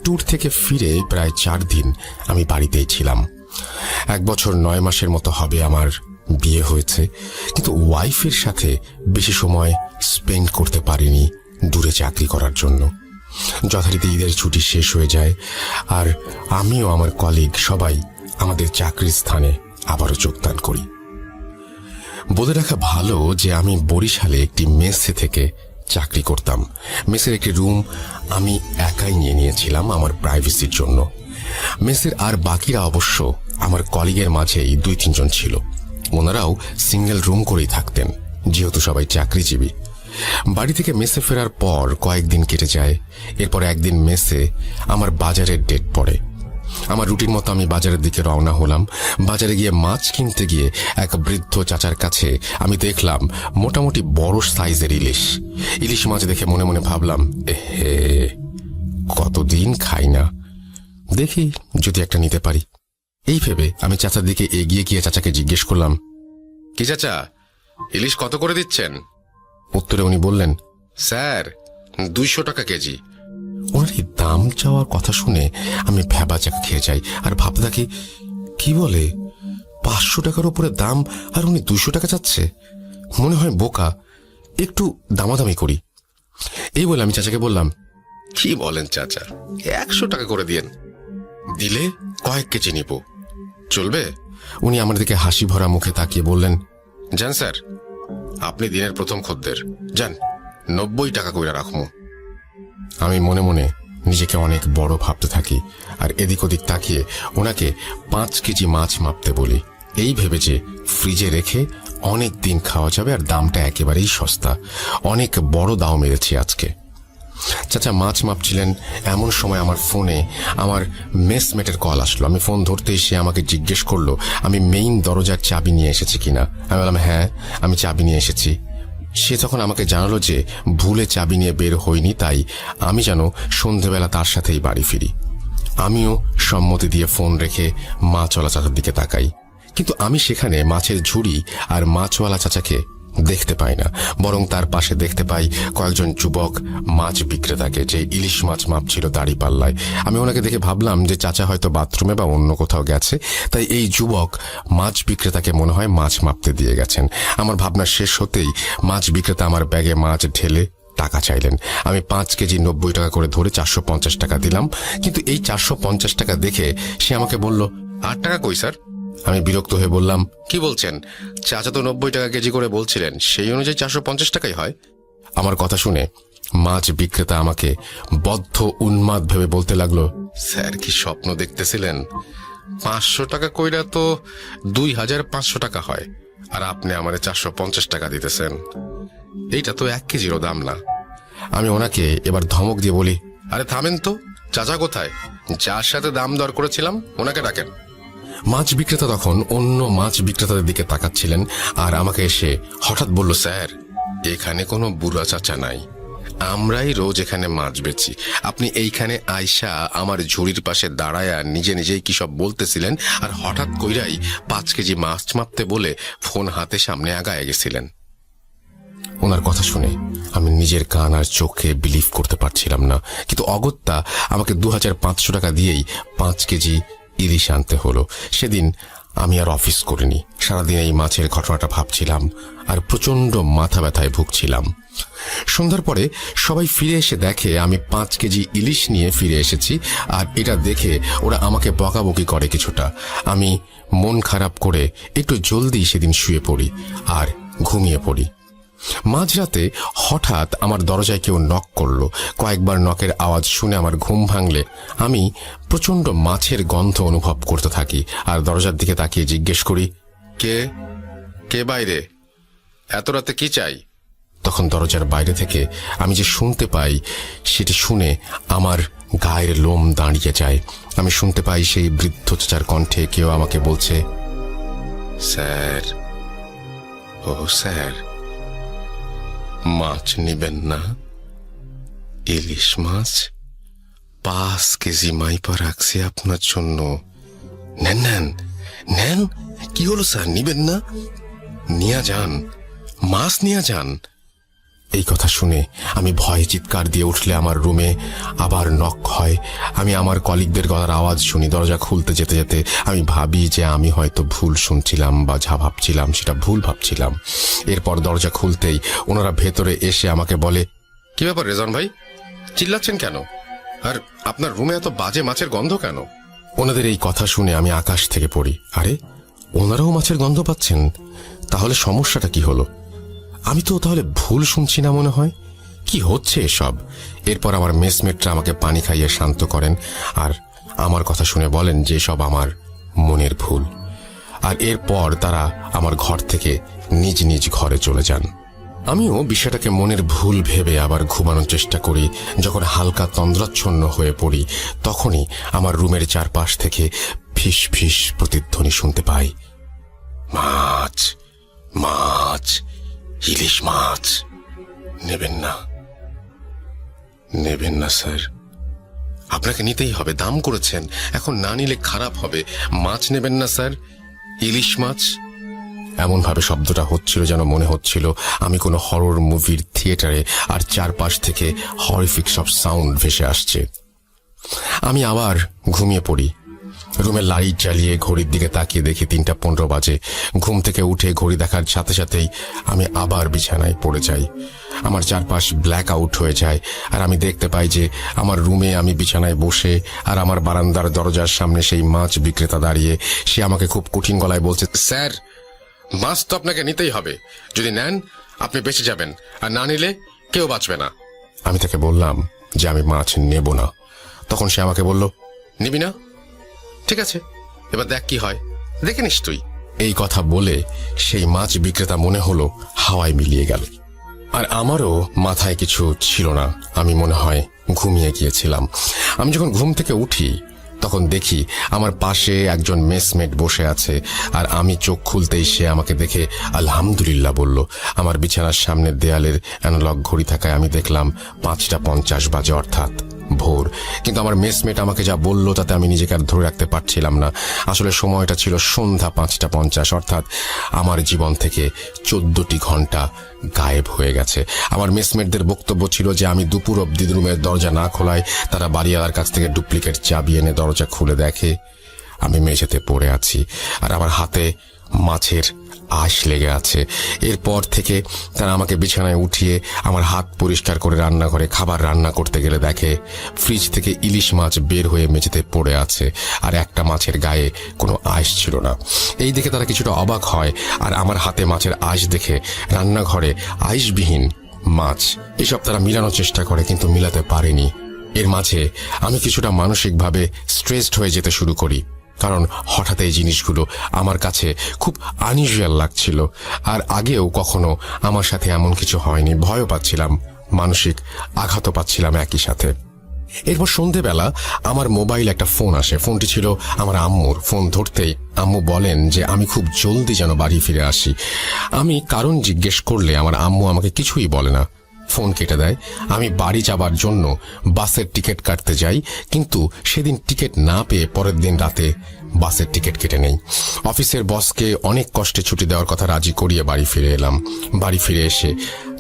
ট্যুর থেকে ফিরে প্রায় 4 দিন আমি বাড়িতেই ছিলাম। 1 বছর 9 মাসের মতো হবে আমার বিয়ে হয়েছে, কিন্তু ওয়াইফের সাথে বেশি সময় স্পেন্ড করতে পারিনি দূরে চাকরি করার জন্য। যথারীতি ঈদের ছুটি শেষ হয়ে যায় আর আমিও আমার কলিগ সবাই আমাদের চাকরির স্থানে আবারও যোগদান করি। বলে রাখা ভালো যে আমি বরিশালে একটি মেসে থেকে চাকরি করতাম। মেসের একটি রুম আমি একাই নিয়ে নিয়েছিলাম আমার প্রাইভেসির জন্য। মেসের আর বাকিরা অবশ্য আমার কলিগের মাঝেই 2-3 জন ছিল। ওনারাও সিঙ্গেল রুম করেই থাকতেন, যেহেতু সবাই চাকরিজীবী। বাড়ি থেকে মেসে ফেরার পর কয়েকদিন কেটে যায়। এরপর একদিন মেসে আমার বাজারের ডেট পড়ে। আমার রুটিন মতো আমি বাজারের দিকে রওনা হলাম। বাজারে গিয়ে মাছ কিনতে গিয়ে এক বৃদ্ধ চাচার কাছে আমি দেখলাম মোটামুটি বড় সাইজের ইলিশ মাছ দেখে মনে মনে ভাবলাম, এহে, কতদিন খাই না, দেখি যদি একটা নিতে পারি। এই ভেবে আমি চাচার দিকে এগিয়ে গিয়ে চাচাকে জিজ্ঞেস করলাম, কি চাচা, ইলিশ কত করে দিচ্ছেন? উত্তরে উনি বললেন, স্যার 200 টাকা কেজি। ওনার এই দাম চাওয়ার কথা শুনে আমি ভ্যাবাচাক খেয়ে যাই আর ভাবতে থাকি, কি বলে 500 টাকার উপরে দাম আর উনি 200 টাকা চাচ্ছে। মনে হয় বোকা, একটু দামাদামি করি। এই বলে আমি চাচাকে বললাম, কি বলেন চাচা, 100 টাকা করে দিয়েন, দিলে কয়েক কেজি নিব, চলবে? উনি আমার দিকে হাসি ভরা মুখে তাকিয়ে বললেন, যান স্যার, আপনি দিনের প্রথম খদ্দের, যান 90 টাকা কইরা রাখবো। আমি মনে মনে নিজেকে অনেক বড় ভাবতে থাকি আর এদিক ওদিক তাকিয়ে ওনাকে 5 কেজি মাছ মাপতে বলি, এই ভেবে যে ফ্রিজে রেখে অনেক দিন খাওয়া যাবে আর দামটা একেবারেই সস্তা। অনেক বড় দাও মেরেছি আজকে। চাচা মাছ মাপছিলেন, এমন সময় আমার ফোনে আমার মেসমেটের কল আসলো। আমি ফোন ধরতেই সে আমাকে জিজ্ঞেস করলো আমি মেইন দরজার চাবি নিয়ে এসেছি কিনা। আমি বললাম, হ্যাঁ, আমি চাবি নিয়ে এসেছি। সে তখন আমাকে জানালো যে ভুলে চাবি নিয়ে বের হয়নি, তাই আমি যেন সন্ধেবেলা তার সাথেই বাড়ি ফিরি। আমিও সম্মতি দিয়ে ফোন রেখে মাছওয়ালা চাচার দিকে তাকাই, কিন্তু আমি সেখানে মাছের ঝুড়ি আর মাছওয়ালা চাচাকে দেখতে পাই না, বরং তার পাশে দেখতে পাই কয়েকজন যুবক মাছ বিক্রেতাকে, যে ইলিশ মাছ মাপছিল দাড়ি পাল্লায়। আমি ওনাকে দেখে ভাবলাম যে চাচা হয়তো বাথরুমে বা অন্য কোথাও গেছে, তাই এই যুবক মাছ বিক্রেতাকে মনে হয় মাছ মাপতে দিয়ে গেছেন। আমার ভাবনা শেষ হতেই মাছ বিক্রেতা আমার ব্যাগে মাছ ঢেলে টাকা চাইলেন। আমি 5 কেজি 90 টাকা করে ধরে 450 টাকা দিলাম। কিন্তু এই 450 টাকা দেখে সে আমাকে বলল, 8 টাকা কই স্যার? আমি বিরক্ত হয়ে বললাম, কি বলছেন? চাচা তো 90 টাকা কেজি করে বলছিলেন, সেই অনুযায়ী 450 টাকাই হয়। আমার কথা শুনে মাছ বিক্রেতা আমাকে বদ্ধ উন্মাদ ভেবে বলতে লাগলো, স্যার কি স্বপ্ন দেখতেছিলেন? 500 টাকা কইরা তো 2500 টাকা হয়, আর আপনি আমারে 450 টাকা দিতেছেন। এইটা তো 1 কেজিরও দাম না। আমি ওনাকে এবার ধমক দিয়ে বলি, আরে থামেন তো, চাচা কোথায়? যার সাথে দাম দর করেছিলাম ওনাকে ডাকেন। মাছ বিক্রেতা তখন অন্য মাছ বিক্রেতাদের দিকে তাকাচ্ছিলেন, আর আমাকে এসে হঠাৎ বলল, স্যার এখানে কোনো বুড়া চাচা নাই, আমরাই রোজ এখানে মাছ বেচি। আপনি এইখানে আয়সা আমার ঝুড়ির পাশে দাঁড়ায়া নিজে নিজেই কি সব বলতেছিলেন, আর হঠাৎ কইরাই 5 কেজি মাছ মাপতে বলে ফোন হাতে সামনে আগায় গেছিলেন। ওনার কথা শুনে আমি নিজের কান আর চোখে বিলিভ করতে পারছিলাম না, কিন্তু অগত্যা আমাকে 2500 টাকা দিয়েই 5 কেজি ইলিশ আনতে হলো। সেদিন আমি আর অফিস করিনি, সারাদিন এই মাছের ঘটনাটা ভাবছিলাম আর প্রচন্ড মাথা ব্যথায় ভুগছিলাম। সন্ধ্যার পরে সবাই ফিরে এসে দেখে আমি 5 কেজি ইলিশ নিয়ে ফিরে এসেছি, আর এটা দেখে ওরা আমাকে বকাবকি করে কিছুটা। আমি মন খারাপ করে একটু জলদি সেদিন শুয়ে পড়ি আর ঘুমিয়ে পড়ি। মাঝরাতে হঠাৎ আমার দরজায় কেউ নক করলো। কয়েকবার নকের আওয়াজ শুনে আমার ঘুম ভাঙলে আমি প্রচন্ড মাছের গন্ধ অনুভব করতে থাকি, আর দরজার দিকে তাকিয়ে জিজ্ঞেস করি, কে কে বাইরে? এত রাতে কি চাই? তখন দরজার বাইরে থেকে আমি যে শুনতে পাই, সেটি শুনে আমার গায়ের লোম দাঁড়িয়ে যায়। আমি শুনতে পাই সেই বৃদ্ধ চাচার কণ্ঠে কেউ আমাকে বলছে, স্যার, ও স্যার, মাছ নেবেন না? ইলিশ মাছ 5 কেজি মাইপা রাখছি আপনার জন্য, নেন নেন নেন। কি হলো স্যার, নিবেন না? নিয়ে যান, মাছ নিয়ে যান। এই কথা শুনে আমি ভয়ে চিৎকার দিয়ে উঠলে আমার রুমে আবার নক হয়। আমি আমার কলিগদের গলার আওয়াজ শুনি। দরজা খুলতে যেতে যেতে আমি ভাবি যে আমি হয়তো ভুল শুনছিলাম, বা যা ভাবছিলাম সেটা ভুল ভাবছিলাম। এরপর দরজা খুলতেই ওনারা ভেতরে এসে আমাকে বলে, কি ব্যাপার রেজন ভাই, চিল্লাচ্ছেন কেন? আর আপনার রুমে এত বাজে মাছের গন্ধ কেন? ওনাদের এই কথা শুনে আমি আকাশ থেকে পড়ি। আরে, ওনারাও মাছের গন্ধ পাচ্ছেন? তাহলে সমস্যাটা কি হলো? আমি তো তাহলে ভুল শুনছি না মনে হয়। কি হচ্ছে এসব? এরপর আমার মেসমেটরা আমাকে পানি খাইয়ে শান্ত করেন, আর আমার কথা শুনে বলেন যে সব আমার মনের ভুল। আর এরপর তারা আমার ঘর থেকে নিজ নিজ ঘরে চলে যান। আমিও বিষয়টাকে মনের ভুল ভেবে আবার ঘুমানোর চেষ্টা করি। যখন হালকা তন্দ্রাচ্ছন্ন হয়ে পড়ি, তখনই আমার রুমের চারপাশ থেকে ফিস ফিস প্রতিধ্বনি শুনতে পাই, মাছ মাছ, ইলিশ মাছ নেবেন না? নেবেন না স্যার? আপনাকে নিতেই হবে, দাম করেছেন, এখন না নিলে খারাপ হবে। মাছ নেবেন না স্যার, ইলিশ মাছ? এমন ভাবে শব্দটা হচ্ছিল যেন মনে হচ্ছিল আমি কোনো হরর মুভির থিয়েটারে, আর চারপাশ থেকে হরিফিক সব সাউন্ড ভেসে আসছে। আমি আবার ঘুমিয়ে পড়ি। রুমের লাইট জ্বালিয়ে ঘড়ির দিকে তাকিয়ে দেখি 3:15 বাজে। ঘুম থেকে উঠে ঘড়ি দেখার সাথে সাথেই আমি আবার বিছানায় পড়ে যাই। আমার চারপাশ ব্ল্যাক আউট হয়ে যায়, আর আমি দেখতে পাই যে আমার রুমে আমি বিছানায় বসে, আর আমার বারান্দার দরজার সামনে সেই মাছ বিক্রেতা দাঁড়িয়ে। সে আমাকে খুব কঠিন গলায় বলছে, স্যার, মাছ তো আপনাকে নিতেই হবে। যদি নেন আপনি বেঁচে যাবেন, আর না নিলে কেউ বাঁচবে না। আমি তাকে বললাম যে আমি মাছ নেব না। তখন সে আমাকে বলল, নিবি না? ঠিক আছে, এবার দেখ কি হয়, দেখে নিস তুই। এই কথা বলে সেই মাছ বিক্রেতা মনে হলো হাওয়ায় মিলিয়ে গেল। আর আমারও মাথায় কিছু ছিল না, আমি মনে হয় ঘুমিয়ে গিয়েছিলাম। আমি যখন ঘুম থেকে উঠি তখন দেখি আমার পাশে একজন মেসমেট বসে আছে, আর আমি চোখ খুলতেই সে আমাকে দেখে আলহামদুলিল্লাহ বলল। আমার বিছানার সামনের দেয়ালের অ্যানালগ ঘড়ি থাকায় আমি দেখলাম 5:50 বাজে, অর্থাৎ ভোর। কিন্তু আমার মেসমেট আমাকে যা বলল তাতে আমি নিজেকে আর ধরে রাখতে পারছিলাম না। আসলে সময়টা ছিল সন্ধ্যা 5:50, অর্থাৎ আমার জীবন থেকে 14টি ঘন্টা গায়েব হয়ে গেছে। আমার মেসমেটদের বক্তব্য ছিল যে আমি দুপুর অব্দি রুমের দরজা না খোলায় তারা বাড়িওয়ালার কাছ থেকে ডুপ্লিকেট চাবি এনে দরজা খুলে দেখে আমি মেঝেতে পড়ে আছি আর আমার হাতে মাছের আঁশ লেগে আছে। এরপর থেকে তারা আমাকে বিছানায় উঠিয়ে আমার হাত পরিষ্কার করে রান্নাঘরে খাবার রান্না করতে গেলে দেখে ফ্রিজ থেকে ইলিশ মাছ বের হয়ে মেঝেতে পড়ে আছে আর একটা মাছের গায়ে কোনো আঁশ ছিল না। এই দেখে তারা কিছুটা অবাক হয় আর আমার হাতে মাছের আঁশ দেখে রান্নাঘরে আঁশবিহীন মাছ এসব তারা মিলানোর চেষ্টা করে, কিন্তু মিলাতে পারেনি। এর মাঝে আমি কিছুটা মানসিকভাবে স্ট্রেসড হয়ে যেতে শুরু করি, কারণ হঠাৎ এই জিনিসগুলো আমার কাছে খুব আনইউজুয়াল লাগছিল। আর আগেও কখনো আমার সাথে এমন কিছু হয়নি। ভয়ও পাচ্ছিলাম, মানসিক আঘাতও পাচ্ছিলাম একই সাথে। এরপর সন্ধেবেলা আমার মোবাইল একটা ফোন আসে। ফোনটি ছিল আমার আম্মুর। ফোন ধরতেই আম্মু বলেন যে আমি খুব জলদি যেন বাড়ি ফিরে আসি। আমি কারণ জিজ্ঞেস করলে আমার আম্মু আমাকে কিছুই বলে না, ফোন কেটে দেয়। আমি বাড়ি যাবার জন্য বাসের টিকিট কাটতে যাই, কিন্তু সেদিন টিকিট না পেয়ে পরের দিন রাতে বাসের টিকিট কেটে নেই। অফিসের বসকে অনেক কষ্টে ছুটি দেওয়ার কথা রাজি করিয়ে বাড়ি ফিরে এলাম। বাড়ি ফিরে এসে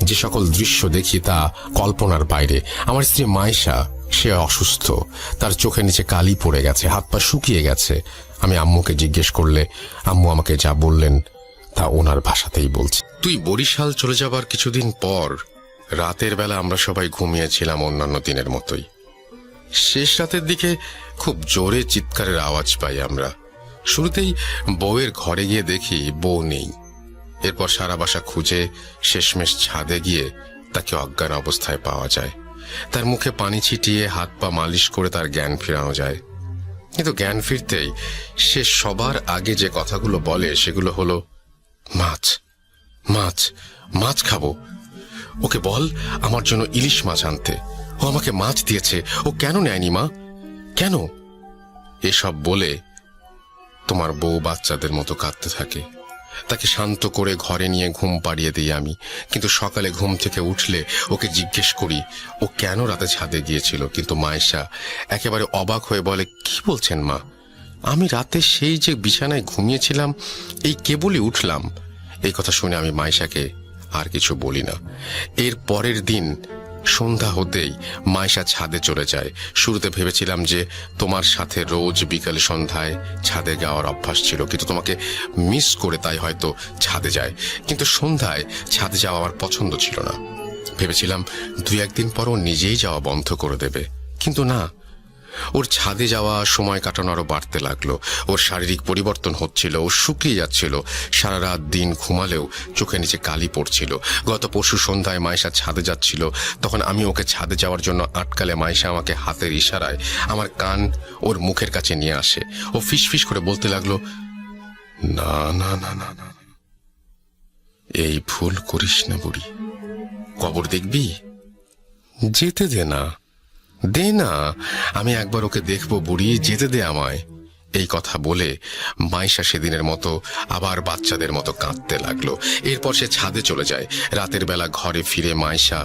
যে সকল দৃশ্য দেখি তা কল্পনার বাইরে। আমার স্ত্রী মাইশা, সে অসুস্থ, তার চোখের নিচে কালি পড়ে গেছে, হাত পা শুকিয়ে গেছে। আমি আম্মুকে জিজ্ঞেস করলে আম্মু আমাকে যা বললেন তা ওনার ভাষাতেই বলছে। তুই বরিশাল চলে যাবার কিছুদিন পর রাতের বেলা আমরা সবাই ঘুমিয়েছিলাম অন্যান্য দিনের মতোই। শেষ রাতের দিকে খুব জোরে চিৎকারের আওয়াজ পাই আমরা। শুরুতেই বউয়ের ঘরে গিয়ে দেখি বউ নেই। এরপর সারা বাসা খুঁজে শেষমেশ ছাদে গিয়ে তাকে অজ্ঞান অবস্থায় পাওয়া যায়। তার মুখে পানি ছিটিয়ে হাত পা মালিশ করে তার জ্ঞান ফেরানো যায়। কিন্তু জ্ঞান ফিরতেই সে সবার আগে যে কথাগুলো বলে সেগুলো হলো, মাছ মাছ মাছ খাবো, ওকে বল আমার জন্য ইলিশ মাছ আনতে, ও আমাকে মাছ দিয়েছে, ও কেন নেয়নি মা, কেন? এসব বলে তোমার বউ বাচ্চাদের মতো কাঁদতে থাকে। তাকে শান্ত করে ঘরে নিয়ে ঘুম পাড়িয়ে দিই আমি। কিন্তু সকালে ঘুম থেকে উঠলে ওকে জিজ্ঞেস করি ও কেন রাতে ছাদে গিয়েছিল। কিন্তু মায়েশা একেবারে অবাক হয়ে বলে, কি বলছেন মা, আমি রাতে সেই যে বিছানায় ঘুমিয়েছিলাম এই কেবলই উঠলাম। এই কথা শুনে আমি মায়েশাকে আর কিছু বলি না। এর পরের দিন সন্ধ্যা হতেই মায়েশা ছাদে চলে যায়। শুরুতে ভেবেছিলাম যে তোমার সাথে রোজ বিকালে সন্ধ্যায় ছাদে যাওয়ার অভ্যাস ছিল, কিন্তু তোমাকে মিস করে তাই হয়তো ছাদে যায়। কিন্তু সন্ধ্যায় ছাদে যাওয়া আমার পছন্দ ছিল না। ভেবেছিলাম 2-1 দিন পর ও নিজেই যাওয়া বন্ধ করে দেবে, কিন্তু না, ওর ছাদে যাওয়া সময় কাটানো আরো বাড়তে লাগলো। ওর শারীরিক পরিবর্তন হচ্ছিল, ও শুকিয়ে যাচ্ছিল, সারা রাত দিন ঘুমালেও চোখের নিচে কালি পড়ছিল। গত পরশু সন্ধ্যায় মায়েশা ছাদে যাচ্ছিল, তখন আমি ওকে ছাদে যাওয়ার জন্য আটকালে মায়েশা আমাকে হাতের ইশারায় আমার কান ওর মুখের কাছে নিয়ে আসে। ও ফিসফিস করে বলতে লাগলো, না না না না না, এই ভুল করিস না বুড়ি, কবর দেখবি, যেতে দে না, দে না, আমি একবার ওকে দেখবো বুড়ি, যেতে দে আমায়। এই কথা বলে মাইশা সেদিনের মতো আবার বাচ্চাদের মতো কাঁদতে লাগলো। এরপর সে ছাদে চলে যায়। রাতের বেলা ঘরে ফিরে মাইশা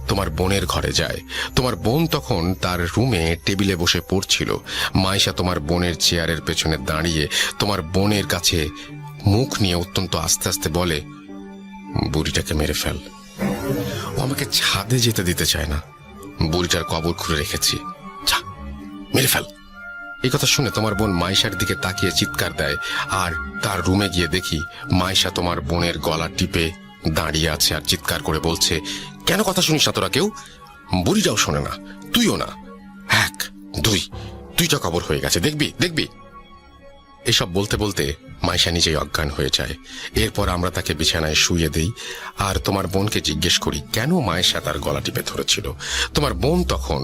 তোমার বোনের ঘরে যায়। তোমার বোন তখন তার রুমে টেবিলে বসে পড়ছিল। মাইশা তোমার বোনের চেয়ারের পেছনে দাঁড়িয়ে তোমার বোনের কাছে মুখ নিয়ে অত্যন্ত আস্তে আস্তে বলে, বুড়িটাকে মেরে ফেল, ও আমাকে ছাদে যেতে দিতে চায় না, বুড়িটার কবর খুঁড়ে রেখেছি, যা মেরে ফেল। এই কথা শুনে তোমার বোন মাইশার দিকে তাকিয়ে চিৎকার দেয়। আর তার রুমে গিয়ে দেখি মাইশা তোমার বোনের গলা টিপে দাঁড়িয়ে আছে আর চিৎকার করে বলছে, কেন কথা শুনিস না তোরা কেউ? বুড়িটাও শোনে না, তুইও না, 1, 2, 2টা কবর হয়ে গেছে, দেখবি দেখবি। এসব বলতে বলতে মাইশা নিজেই অজ্ঞান হয়ে যায়। এরপর আমরা তাকে বিছানায় শুইয়ে দেই আর তোমার বোনকে জিজ্ঞেস করি কেন মায়েশা তার গলা টিপে ধরেছিল। তোমার বোন তখন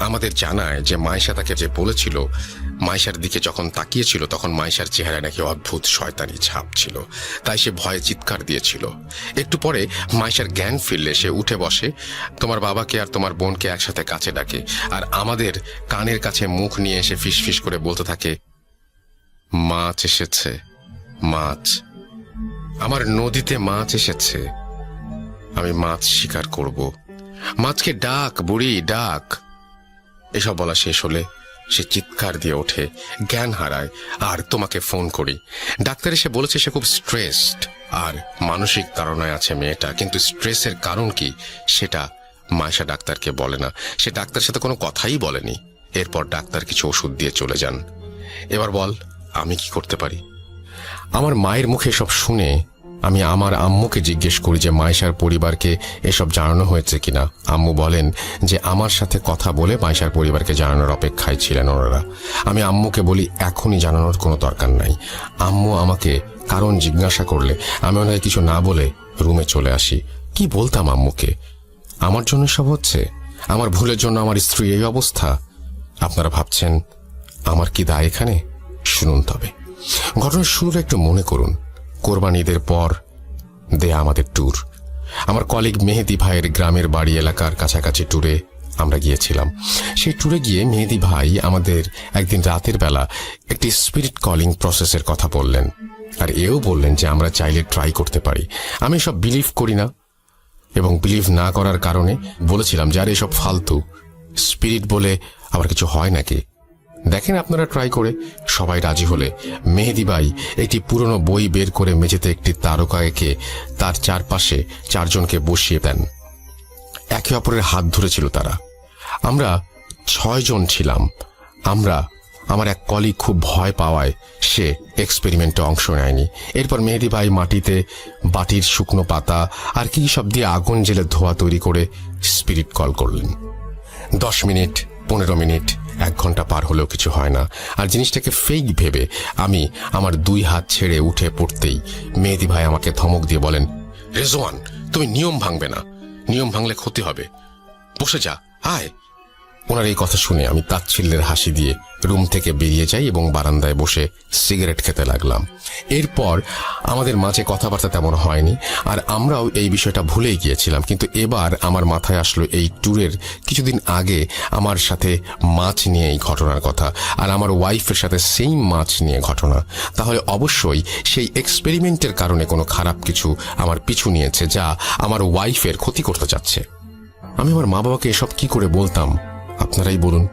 আমাদের জানায় যে মায়েশা তাকে যে বলেছিল, মায়েশার দিকে যখন তাকিয়েছিল তখন মায়েশার চেহারায় নাকি অদ্ভুত শয়তানি ছাপ ছিল, তাই সে ভয়ে চিৎকার দিয়েছিল। একটু পরে মায়েশার জ্ঞান ফিরলে সে উঠে বসে, তোমার বাবাকে আর তোমার বোনকে একসাথে কাছে ডাকে আর আমাদের কানের কাছে মুখ নিয়ে এসে ফিসফিস করে বলতে থাকে, মাছ এসেছে, মাছ, আমার নদীতে মাছ এসেছে, আমি মাছ শিকার করব, মাছকে ডাক বুড়ি ডাক। এসব বলা শেষ হলে সে চিৎকার দিয়ে ওঠে, জ্ঞান হারায়, আর তোমাকে ফোন করি। ডাক্তার এসে বলেছে সে খুব স্ট্রেসড আর মানসিক তাড়নায় আছে মেয়েটা, কিন্তু স্ট্রেসের কারণ কি সেটা মায়েশা ডাক্তারকে বলে না। সে ডাক্তারের সাথে কোনো কথাই বলেনি। এরপর ডাক্তার কিছু ওষুধ দিয়ে চলে যান। এবার বল, আমি কি করতে পারি? আমার মায়ের মুখে সব শুনে আমি আমার আম্মুকে জিজ্ঞেস করি যে মায়েশার পরিবারকে এসব জানানো হয়েছে কিনা। আম্মু বলেন যে আমার সাথে কথা বলে মায়েশার পরিবারকে জানানোর অপেক্ষায় ছিলেন ওনারা। আমি আম্মুকে বলি এখনই জানানোর কোনো দরকার নাই। আম্মু আমাকে কারণ জিজ্ঞাসা করলে আমি ওনাকে কিছু না বলে রুমে চলে আসি। কি বলতাম আম্মুকে? আমার জন্য সব হচ্ছে, আমার ভুলের জন্য আমার স্ত্রী এই অবস্থা। আপনারা ভাবছেন আমার কি দায় এখানে? শুনুন তবে ঘটনার শুরুটা একটু মনে করুন। কোরবানি ঈদের পর দেয়া আমাদের ট্যুর, আমার কলিগ মেহেদি ভাইয়ের গ্রামের বাড়ি এলাকার কাছাকাছি ট্যুরে আমরা গিয়েছিলাম। সেই ট্যুরে গিয়ে মেহেদি ভাই আমাদের একদিন রাতের বেলা একটি স্পিরিট কলিং প্রসেসের কথা বললেন, আর এও বললেন যে আমরা চাইলে ট্রাই করতে পারি। আমি সব বিলিভ করি না, এবং বিলিভ না করার কারণে বলেছিলাম যে আর এসব ফালতু, স্পিরিট বলে আবার কিছু হয় নাকি, দেখেন আপনারা ট্রাই করে। সবাই রাজি হলে মেহেদি ভাই একটি পুরনো বই বের করে মেঝেতে একটি তারকা এঁকে তার চারপাশে 4 জনকে বসিয়ে দেন। একে অপরের হাত ধরেছিল তারা। আমরা 6 জন ছিলাম। আমার এক কলিগ খুব ভয় পাওয়ায় সে এক্সপেরিমেন্টে অংশ নেয়নি। এরপর মেহেদি ভাই মাটিতে বাটির শুকনো পাতা আর কি সব দিয়ে আগুন জেলে ধোঁয়া তৈরি করে স্পিরিট কল করলেন। 10 মিনিট, 15 মিনিট, 1 ঘন্টা পার হলেও কিছু হয় না। আর জিনিসটাকে ফেক ভেবে আমি আমার 2 হাত ছেড়ে উঠে পড়তেই মেহেদি ভাই আমাকে ধমক দিয়ে বলেন, রেজওয়ান, তুমি নিয়ম ভাঙবে না, নিয়ম ভাঙলে ক্ষতি হবে, বসে যা, আয়। ওনার এই কথা শুনে আমি তাচ্ছিল্যের হাসি দিয়ে রুম থেকে বেরিয়ে যাই এবং বারান্দায় বসে সিগারেট খেতে লাগলাম। এরপর আমাদের মাঝে কথাবার্তা তেমন হয়নি, আর আমরাও এই বিষয়টা ভুলেই গিয়েছিলাম। কিন্তু এবার আমার মাথায় আসলো এই ট্যুরের কিছুদিন আগে আমার সাথে মাছ নিয়ে এই ঘটনার কথা, আর আমার ওয়াইফের সাথে সেম মাছ নিয়ে ঘটনা। তাহলে অবশ্যই সেই এক্সপেরিমেন্টের কারণে কোনো খারাপ কিছু আমার পিছু নিয়েছে, যা আমার ওয়াইফের ক্ষতি করতে যাচ্ছে। আমি আমার মা বাবাকে এসব কি করে বলতাম আপনারাই বলুন।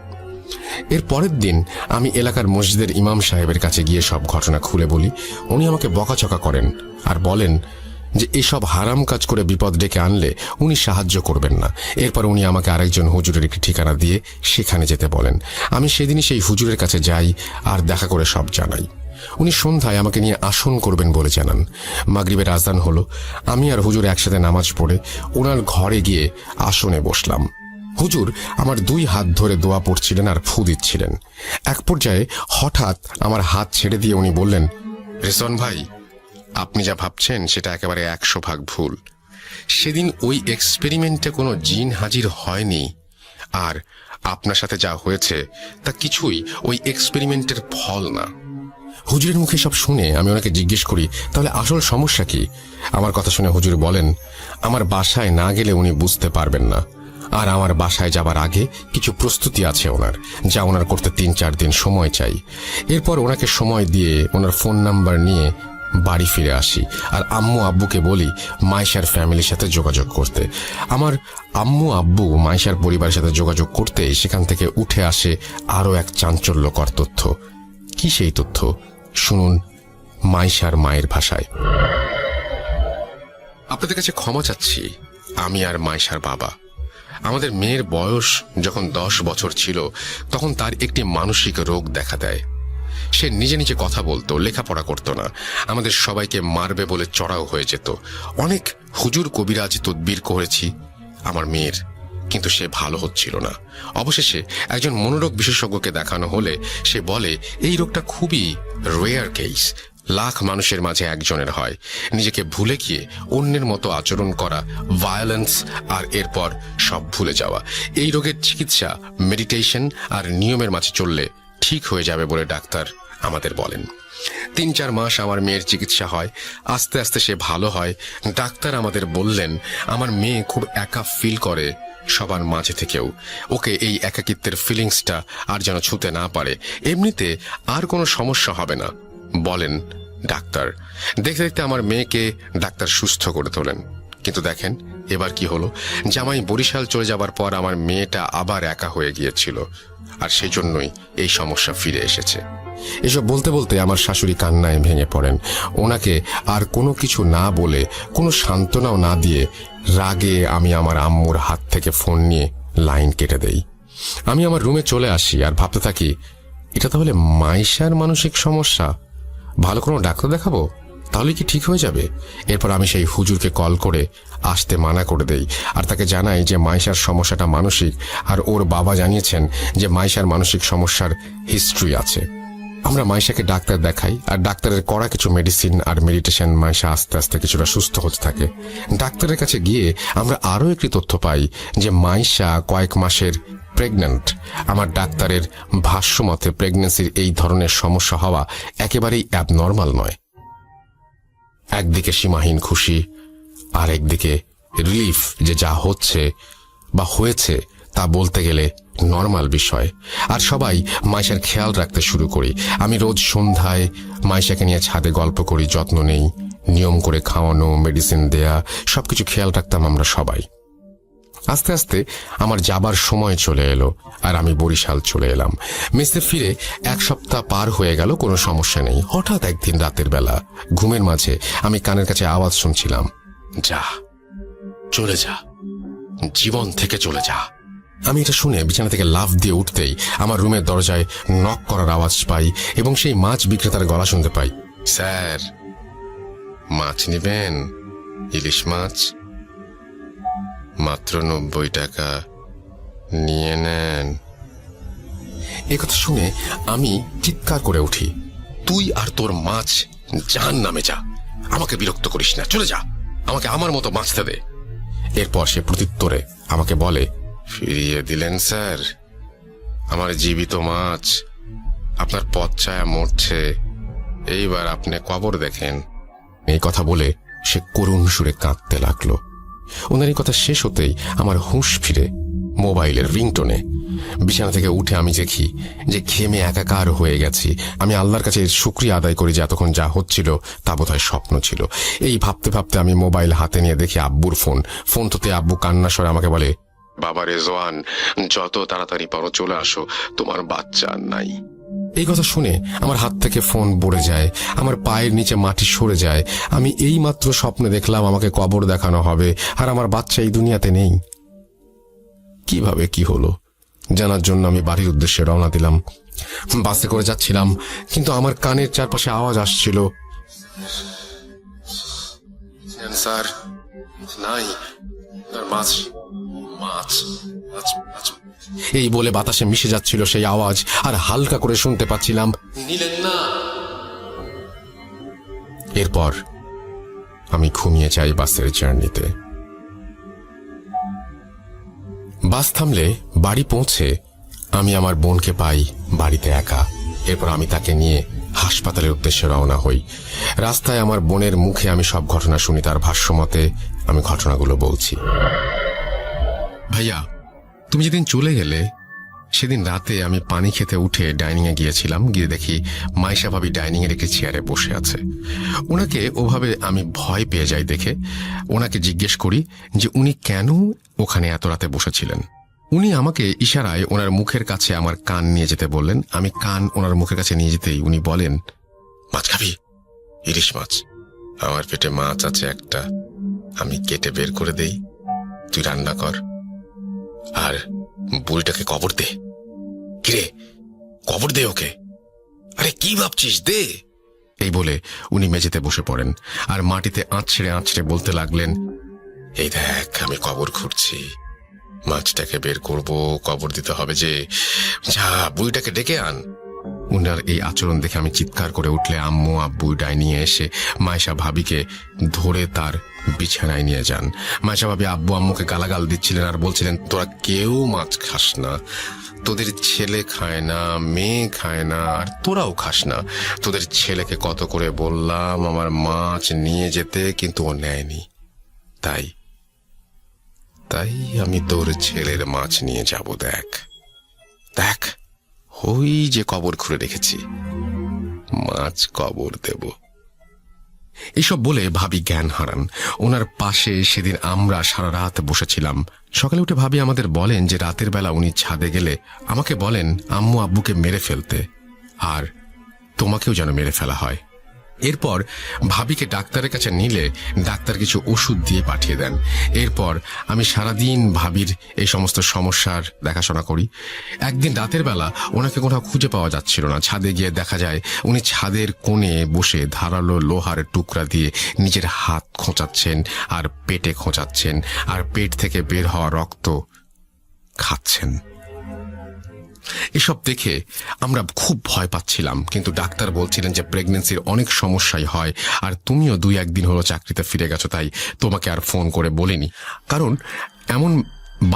এর পরের দিন আমি এলাকার মসজিদের ইমাম সাহেবের কাছে গিয়ে সব ঘটনা খুলে বলি। উনি আমাকে বকাচকা করেন আর বলেন যে এসব হারাম কাজ করে বিপদ ডেকে আনলে উনি সাহায্য করবেন না। এরপর উনি আমাকে আরেকজন হুজুরের একটি ঠিকানা দিয়ে সেখানে যেতে বলেন। আমি সেদিনই সেই হুজুরের কাছে যাই আর দেখা করে সব জানাই। উনি সন্ধ্যায় আমাকে নিয়ে আসন করবেন বলে জানান। মাগরিবের আজান হলো। আমি আর হুজুর একসাথে নামাজ পড়ে ওনার ঘরে গিয়ে আসনে বসলাম। হুজুর আমার 2 হাত ধরে দোয়া পড়ছিলেন আর ফু দিচ্ছিলেন। এক পর্যায়ে হঠাৎ আমার হাত ছেড়ে দিয়ে উনি বললেন, রেজওয়ান ভাই, আপনি যা ভাবছেন সেটা একেবারে 100% ভুল। সেদিন ওই এক্সপেরিমেন্টে কোনো জিন হাজির হয়নি, আর আপনার সাথে যা হয়েছে তা কিছুই ওই এক্সপেরিমেন্টের ফল না। হুজুরের মুখে সব শুনে আমি ওনাকে জিজ্ঞেস করি, তাহলে আসল সমস্যা কি? আমার কথা শুনে হুজুর বলেন, আমার বাসায় না গেলে উনি বুঝতে পারবেন না, আর আমার বাসায় যাবার আগে কিছু প্রস্তুতি আছে ওনার, যা ওনার করতে 3-4 দিন সময় চাই। এরপর ওনাকে সময় দিয়ে ওনার ফোন নাম্বার নিয়ে বাড়ি ফিরে আসি, আর আম্মু আব্বুকে বলি মায়েশার ফ্যামিলির সাথে যোগাযোগ করতে। আমার আম্মু আব্বু মায়েশার পরিবারের সাথে যোগাযোগ করতে সেখান থেকে উঠে আসে আরও এক চাঞ্চল্যকর তথ্য। কি সেই তথ্য? শুনুন মায়েশার মায়ের ভাষায়। আপনাদের কাছে ক্ষমা চাচ্ছি, আমি আর মায়েশার বাবা। আমাদের মেয়ের বয়স যখন 10 বছর ছিল তখন তার একটি মানসিক রোগ দেখা দেয়। সে নিজে নিজে কথা বলতো, লেখাপড়া করতো না, আমাদের সবাইকে মারবে বলে চড়াও হয়ে যেত। অনেক হুজুর কবিরাজ তদবির করেছি আমার মেয়ের, কিন্তু সে ভালো হচ্ছিল না। অবশেষে একজন মনোরোগ বিশেষজ্ঞকে দেখানো হলে সে বলে এই রোগটা খুবই রেয়ার কেস, লাখ মানুষের মাঝে একজনের হয়। নিজেকে ভুলে গিয়ে অন্যের মতো আচরণ করা, ভায়োলেন্স, আর এরপর সব ভুলে যাওয়া। এই রোগের চিকিৎসা মেডিটেশন আর নিয়মের মাঝে চললে ঠিক হয়ে যাবে বলে ডাক্তার আমাদের বলেন। 3-4 মাস আমার মেয়ের চিকিৎসা হয়, আস্তে আস্তে সে ভালো হয়। ডাক্তার আমাদের বললেন আমার মেয়ে খুব একা ফিল করে সবার মাঝে থেকেও। ওকে এই একাকিত্বের ফিলিংসটা আর যেন ছুঁতে না পারে। এমনিতে আর কোনো সমস্যা হবে না বলেন ডাক্তার। দেখতে দেখতে আমার মেয়েকে ডাক্তার সুস্থ করে তোলেন। কিন্তু দেখেন এবার কি হলো, জামাই বরিশাল চলে যাবার পর আমার মেয়েটা আবার একা হয়ে গিয়েছিল, আর সেই জন্যই এই সমস্যা ফিরে এসেছে। এসব বলতে বলতে আমার শাশুড়ি কান্নায় ভেঙে পড়েন। ওনাকে আর কোনো কিছু না বলে, কোনো সান্ত্বনাও না দিয়ে রাগে আমি আমার আম্মুর হাত থেকে ফোন নিয়ে লাইন কেটে দেই। আমি আমার রুমে চলে আসি আর ভাবতে থাকি, এটা তাহলে মাইশার মানসিক সমস্যা, ভালো কোনো ডাক্তার দেখাবো, তাহলে কি ঠিক হয়ে যাবে। এরপর আমি সেই হুজুরকে কল করে আসতে মানা করে দেই, আর তাকে জানাই যে মাইশার সমস্যাটা মানসিক, আর ওর বাবা জানিয়েছেন যে মাইশার মানসিক সমস্যার হিস্ট্রি আছে। আমরা মাইশাকে ডাক্তার দেখাই, আর ডাক্তারের করা কিছু মেডিসিন আর মেডিটেশন মাইশা আস্তে আস্তে কিছুটা সুস্থ হতে থাকে। ডাক্তারের কাছে গিয়ে আমরা আরও একটি তথ্য পাই যে মাইশা কয়েক মাসের প্রেগন্যান্ট। আমার ডাক্তারের ভাষ্য মতে প্রেগন্যান্সির এই ধরনের সমস্যা হওয়া একেবারেই অ্যাবনর্মাল নয়। একদিকে সীমাহীন খুশি, আর একদিকে রিলিফ যে যা হচ্ছে বা হয়েছে তা বলতে গেলে নর্মাল বিষয়। আর সবাই মাইশার খেয়াল রাখতে শুরু করি। আমি রোজ সন্ধ্যায় মাইশাকে নিয়ে ছাদে গল্প করি, যত্ন নেই, নিয়ম করে খাওয়ানো, মেডিসিন দেয়া, সবকিছু খেয়াল রাখতাম আমরা সবাই। আস্তে আস্তে আমার যাবার সময় চলে এলো, আর আমি বরিশাল চলে এলাম। মেসে ফিরে 1 সপ্তাহ পার হয়ে গেল, কোনো সমস্যা নেই। হঠাৎ একদিন রাতের বেলা ঘুমের মাঝে আমি কানের কাছে আওয়াজ শুনছিলাম, যা, চলে যা, জীবন থেকে চলে যা। আমি এটা শুনে বিছানা থেকে লাফ দিয়ে উঠতেই আমার রুমের দরজায় নক করার আওয়াজ পাই, এবং সেই মাছ বিক্রেতার গলা শুনতে পাই, স্যার, মাছ নেবেন? ইলিশ মাছ মাত্র 90 টাকা, নিয়ে নেন। একথা শুনে আমি চিৎকার করে উঠি, তুই আর তোর মাছ জাহান্নামে যা, আমাকে বিরক্ত করিস না, চলে যা, আমাকে আমার মতো বাঁচতে দে। এরপর সে প্রত্যুত্তরে আমাকে বলে, ফিরিয়ে দিলেন স্যার, আমার জীবিত মাছ আপনার পথ ছায়া মরছে, এইবার আপনি কবর দেখেন। এই কথা বলে সে করুণ সুরে কাঁদতে লাগলো। ওনার এই কথা শেষ হতেই আমার হুঁশ ফিরে মোবাইলের রিংটোনে। বিছানা থেকে উঠে আমি দেখি যে ঘেমে একাকার হয়ে গেছি। আমি আল্লাহর কাছে শুকরিয়া আদায় করি যে এতক্ষণ যা হচ্ছিল তা বোধহয় স্বপ্ন ছিল। এই ভাবতে ভাবতে আমি মোবাইল হাতে নিয়ে দেখি আব্বুর ফোন তোতে আব্বু কান্না স্বরে আমাকে বলে, বাবা রেজওয়ান, যত তাড়াতাড়ি পারো চলে আসো, তোমার বাচ্চা আর নাই। এই কথা শুনে আমার হাত থেকে ফোন পড়ে যায়, আমার পায়ের নিচে মাটি সরে যায়। আমি এই মাত্র স্বপ্নে দেখলাম আমাকে কবর দেখানো হবে, আর আমার বাচ্চা এই দুনিয়াতে নেই। কিভাবে কি হলো জানার জন্য আমি বাড়ির উদ্দেশ্যে রওনা দিলাম। বাসে করে যাচ্ছিলাম, কিন্তু আমার কানের চারপাশে আওয়াজ আসছিল, স্যার নাই, মাছ মাছ। এই বলে বাতাসে মিশে যাচ্ছিল সেই আওয়াজ, আর হালকা করে শুনতে পাচ্ছিলাম, নিলেন না। এরপর আমি ঘুমিয়ে যাই বাসের জার্নিতে। বাস থামলে বাড়ি পৌঁছে আমি আমার বোনকে পাই বাড়িতে একা। এরপর আমি তাকে নিয়ে হাসপাতালের উদ্দেশ্যে রওনা হই। রাস্তায় আমার বোনের মুখে আমি সব ঘটনা শুনি। তার ভাষ্য মতে আমি ঘটনাগুলো বলছি। ভাইয়া, তুমি যেদিন চলে গেলে সেদিন রাতে আমি পানি খেতে উঠে ডাইনিং এ গিয়েছিলাম। গিয়ে দেখি মাইশা ভাবি ডাইনিং এর একটি চেয়ারে বসে আছে। ওনাকে ওভাবে আমি ভয় পেয়ে যাই দেখে ওনাকে জিজ্ঞেস করি যে উনি কেন ওখানে এত রাতে বসেছিলেন। উনি আমাকে ইশারায় ওনার মুখের কাছে আমার কান নিয়ে যেতে বললেন। আমি কান ওনার মুখের কাছে নিয়ে যেতেই উনি বলেন, মাছ খাবি? ইলিশ মাছ। আমার পেটে মাছ আছে একটা, আমি কেটে বের করে দেই, তুই রান্না কর, আর বুড়িটাকে কবর দে। কিরে, কবর দে ওকে। আরে কি ভাবছিস, দে। এই বলে উনি মেঝেতে বসে পড়েন, আর মাটিতে আঁচড়ে আঁচড়ে বলতে লাগলেন, এই দেখ আমি কবর খুঁড়ছি, মাছটাকে বের করব, কবর দিতে হবে যে, যা বুড়িটাকে ডেকে আন। উনার এই আচরণ দেখে আমি চিৎকার করে উঠলে আম্মু আব্বু ডাইনিং এ এসে মাইশা ভাবিকে ধরে তার বিছানায় নিয়ে যান। মাইশা ভাবি আব্বু আম্মুকে গালাগাল দিচ্ছিলেন আর বলছিলেন, তোরা কেউ মাছ খাস না, তোদের ছেলে খায় না, মেয়ে খায় না, আর তোরাও খাস না। তোদের ছেলেকে কত করে বললাম আমার মাছ নিয়ে যেতে, কিন্তু ও নেয়নি। তাই আমি তোর ছেলের মাছ নিয়ে যাব। দেখ দেখ, ওই যে কবর খুঁড়ে রেখেছি, মাছ কবর দেব। এসব বলে ভাবি জ্ঞান হারান। ওনার পাশে সেদিন আমরা সারা রাত বসেছিলাম। সকালে উঠে ভাবি আমাদের বলেন যে রাতের বেলা উনি ছাদে গেলে আমাকে বলেন আম্মু আব্বুকে মেরে ফেলতে, আর তোমাকেও যেন মেরে ফেলা হয়। এরপর ভাবিকে ডাক্তারের কাছে নিলে ডাক্তার কিছু ওষুধ দিয়ে পাঠিয়ে দেন। এরপর আমি সারাদিন ভাবির এই সমস্ত সমস্যার দেখাশোনা করি। একদিন রাতের বেলা ওনাকে কোথাও খুঁজে পাওয়া যাচ্ছিল না। ছাদে গিয়ে দেখা যায় উনি ছাদের কোণে বসে ধারালো লোহার টুকরা দিয়ে নিজের হাত খোঁচাচ্ছেন আর পেটে খোঁচাচ্ছেন, আর পেট থেকে বের হওয়া রক্ত খাচ্ছেন। এসব দেখে আমরা খুব ভয় পাচ্ছিলাম, কিন্তু ডাক্তার বলছিলেন যে প্রেগন্যান্সির অনেক সমস্যাই হয়, আর তুমিও 2-1 দিন হলো চাকরিতে ফিরে গেছো, তাই তোমাকে আর ফোন করে বলিনি। কারণ এমন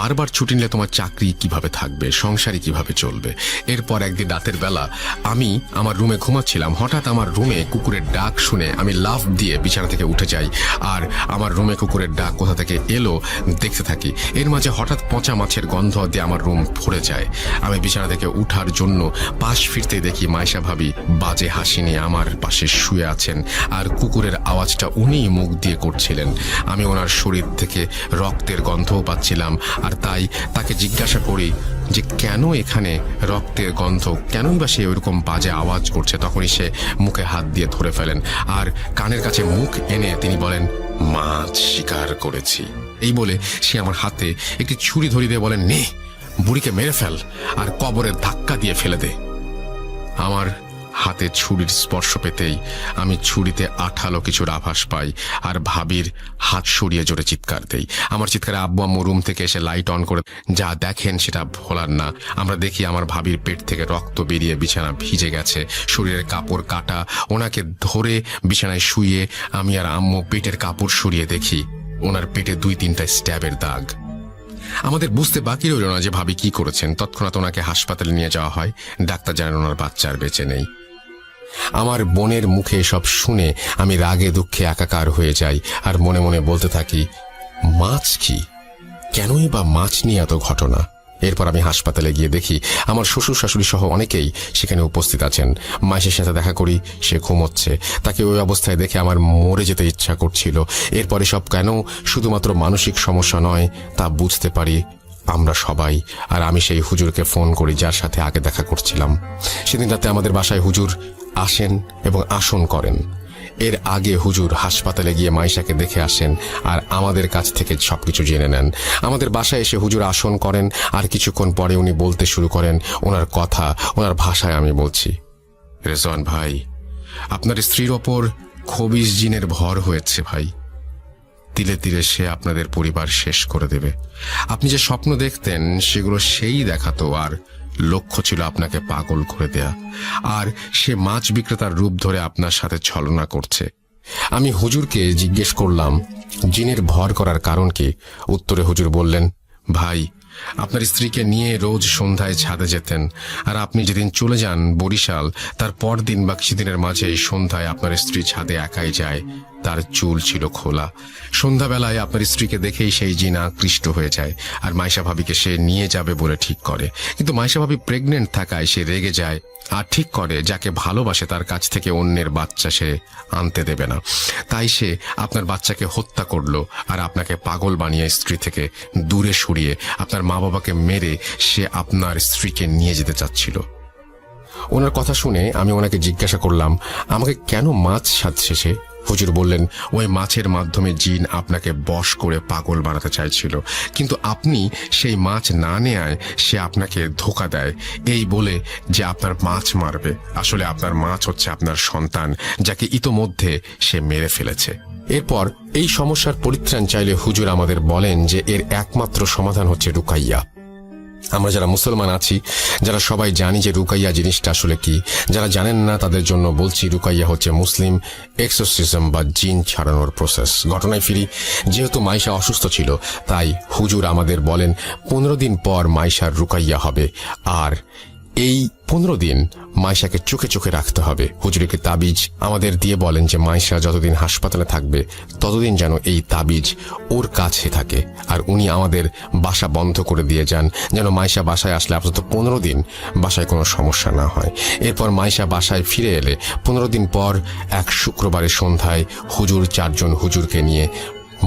বারবার ছুটি নিলে তোমার চাকরি কিভাবে থাকবে, সংসারই কিভাবে চলবে। এরপর একদিন রাতের বেলা আমি আমার রুমে ঘুমাচ্ছিলাম। হঠাৎ আমার রুমে কুকুরের ডাক শুনে আমি লাফ দিয়ে বিছানা থেকে উঠে যাই, আর আমার রুমে কুকুরের ডাক কোথা থেকে এলো দেখতে থাকি। এর মাঝে হঠাৎ পচা মাছের গন্ধ দিয়ে আমার রুম ভরে যায়। আমি বিছানা থেকে উঠার জন্য পাশ ফিরতে দেখি মাইশা ভাবি বাজে হাসি নিয়ে আমার পাশে শুয়ে আছেন, আর কুকুরের আওয়াজটা উনিই মুখ দিয়ে করছিলেন। আমি ওনার শরীর থেকে রক্তের গন্ধও পাচ্ছিলাম, আর তাই তাকে জিজ্ঞাসা করি যে কেন এখানে রক্তের গন্ধ, কেনই বা সে ওইরকম বাজে আওয়াজ করছে। তখনই সে মুখে হাত দিয়ে ধরে ফেলেন, আর কানের কাছে মুখ এনে তিনি বলেন মাছ শিকার করেছি। এই বলে সে আমার হাতে একটি ছুরি ধরিয়ে দিয়ে বলেন, নে বুড়িকে মেরে ফেল আর কবরের ধাক্কা দিয়ে ফেলে দে। আমার হাতে ছুরির স্পর্শ পেতেই আমি ছুরিতে আঠালো কিছুর আভাস পাই, আর ভাবির হাত সরিয়ে জোরে চিৎকার দেই। আমার চিৎকারে আব্বু আম্মু রুম থেকে এসে লাইট অন করে যা দেখেন সেটা ভোলার না। আমরা দেখি আমার ভাবির পেট থেকে রক্ত বেরিয়ে বিছানা ভিজে গেছে, শরীরের কাপড় কাটা। ওনাকে ধরে বিছানায় শুয়ে আমি আর আম্মু পেটের কাপড় সরিয়ে দেখি ওনার পেটে 2-3টা স্ট্যাবের দাগ। আমাদের বুঝতে বাকি রইল না যে ভাবি কি করেছেন। তৎক্ষণাৎ ওনাকে হাসপাতালে নিয়ে যাওয়া হয়। ডাক্তার জানেন ওনার বাচ্চা আর বেঁচে নেই। আমার বোনের মুখে সব শুনে আমি রাগে দুঃখে একাকার হয়ে যাই, আর মনে মনে বলতে থাকি মাছ কি, কেনই বা মাছ নিয়ে এত ঘটনা। এরপর আমি হাসপাতালে গিয়ে দেখি আমার শ্বশুর শাশুড়ি সহ অনেকেই সেখানে উপস্থিত আছেন। মায়ের সাথে দেখা করি, সে ঘুমোচ্ছে। তাকে ওই অবস্থায় দেখে আমার মরে যেতে ইচ্ছা করছিল। এরপরে সব কেন শুধুমাত্র মানসিক সমস্যা নয় তা বুঝতে পারি আমরা সবাই। আর আমি সেই হুজুরকে ফোন করি যার সাথে আগে দেখা করছিলাম। সেদিন রাতে আমাদের বাসায় হুজুর আসেন এবং আসন করেন। এর আগে হুজুর হাসপাতালে গিয়ে মাইশাকে দেখে আসেন আর আমাদের কাছ থেকে সবকিছু জেনে নেন। আমাদের বাসায় এসে হুজুর আসন করেন, আর কিছুক্ষণ পরে উনি বলতে শুরু করেন ওনার কথা ওনার ভাষায়। আমি বলছি, রেজওয়ান ভাই, আপনার স্ত্রীর ওপর খবিস জিনের ভর হয়েছে ভাই। তিলে তিলে সে আপনাদের পরিবার শেষ করে দেবে। আপনি যে স্বপ্ন দেখতেন সেগুলো সেই দেখাতো, আর লক্ষ্য ছিল আপনাকে পাগল করে দেয়া। আর সে মাছ বিক্রেতার রূপ ধরে আপনার সাথে ছলনা করছে। আমি হুজুরকে জিজ্ঞেস করলাম জিনের ভর করার কারণ কি। উত্তরে হুজুর বললেন, ভাই, আপনার স্ত্রীকে নিয়ে রোজ সন্ধ্যায় ছাদে যেতেন, আর আপনি যেদিন চলে যান বরিশাল তার পরদিন বা কিছুদিনের মাঝে সন্ধ্যায় আপনার স্ত্রী ছাদে একাই যায়। তার চুল ছিল খোলা। সন্ধ্যাবেলায় আপনার স্ত্রীকে দেখেই সেই জিন আকৃষ্ট হয়ে যায়, আর মাইশা ভাবিকে সে নিয়ে যাবে বলে ঠিক করে। কিন্তু মাইশা ভাবি প্রেগনেন্ট থাকায় সে রেগে যায় আর ঠিক করে যাকে ভালোবাসে তার কাছ থেকে অন্যের বাচ্চা সে আনতে দেবে না। তাই সে আপনার বাচ্চাকে হত্যা করলো, আর আপনাকে পাগল বানিয়ে স্ত্রী থেকে দূরে সরিয়ে আপনার মা বাবাকে মেরে সে আপনার স্ত্রীকে নিয়ে যেতে চাচ্ছিল। ওনার কথা শুনে আমি ওনাকে জিজ্ঞাসা করলাম আমাকে কেন মাছ সাজছে সে। হুজুর বললেন, ওই মাছের মাধ্যমে জিন আপনাকে বশ করে পাগল বানাতে চাইছিল, কিন্তু আপনি সেই মাছ না নেয়ায় সে আপনাকে ধোঁকা দেয় এই বলে যে আপনার মাছ মারবে। আসলে আপনার মাছ হচ্ছে আপনার সন্তান, যাকে ইতোমধ্যে সে মেরে ফেলেছে। এরপর এই সমস্যার পরিত্রাণ চাইলে হুজুর আমাদের বলেন যে এর একমাত্র সমাধান হচ্ছে রুকাইয়া। আমরা যারা মুসলমান আছি, যারা সবাই জানি যে রুকাইয়া জিনিসটা আসলে কি, যারা জানেন না তাদের জন্য বলছি, রুকাইয়া হচ্ছে মুসলিম এক্সোরসিজম বা জিন ছাড়ানোর প্রসেস। ঘটনায় ফিরি, যেহেতু মাইশা অসুস্থ ছিল তাই হুজুর আমাদের বলেন 15 দিন পর মাইশার রুকাইয়া হবে, আর এই 15 দিন মাইশাকে চোখে চোখে রাখতে হবে। হুজুর একটি তাবিজ আমাদের দিয়ে বলেন যে মাইশা যতদিন হাসপাতালে থাকবে ততদিন যেন এই তাবিজ ওর কাছে থাকে, আর উনি আমাদের বাসা বন্ধ করে দিয়ে যান যেন মাইশা বাসায় আসলে আপাতত 15 দিন বাসায় কোনো সমস্যা না হয়। এরপর মাইশা বাসায় ফিরে এলে 15 দিন পর এক শুক্রবারের সন্ধ্যায় হুজুর 4 জন হুজুরকে নিয়ে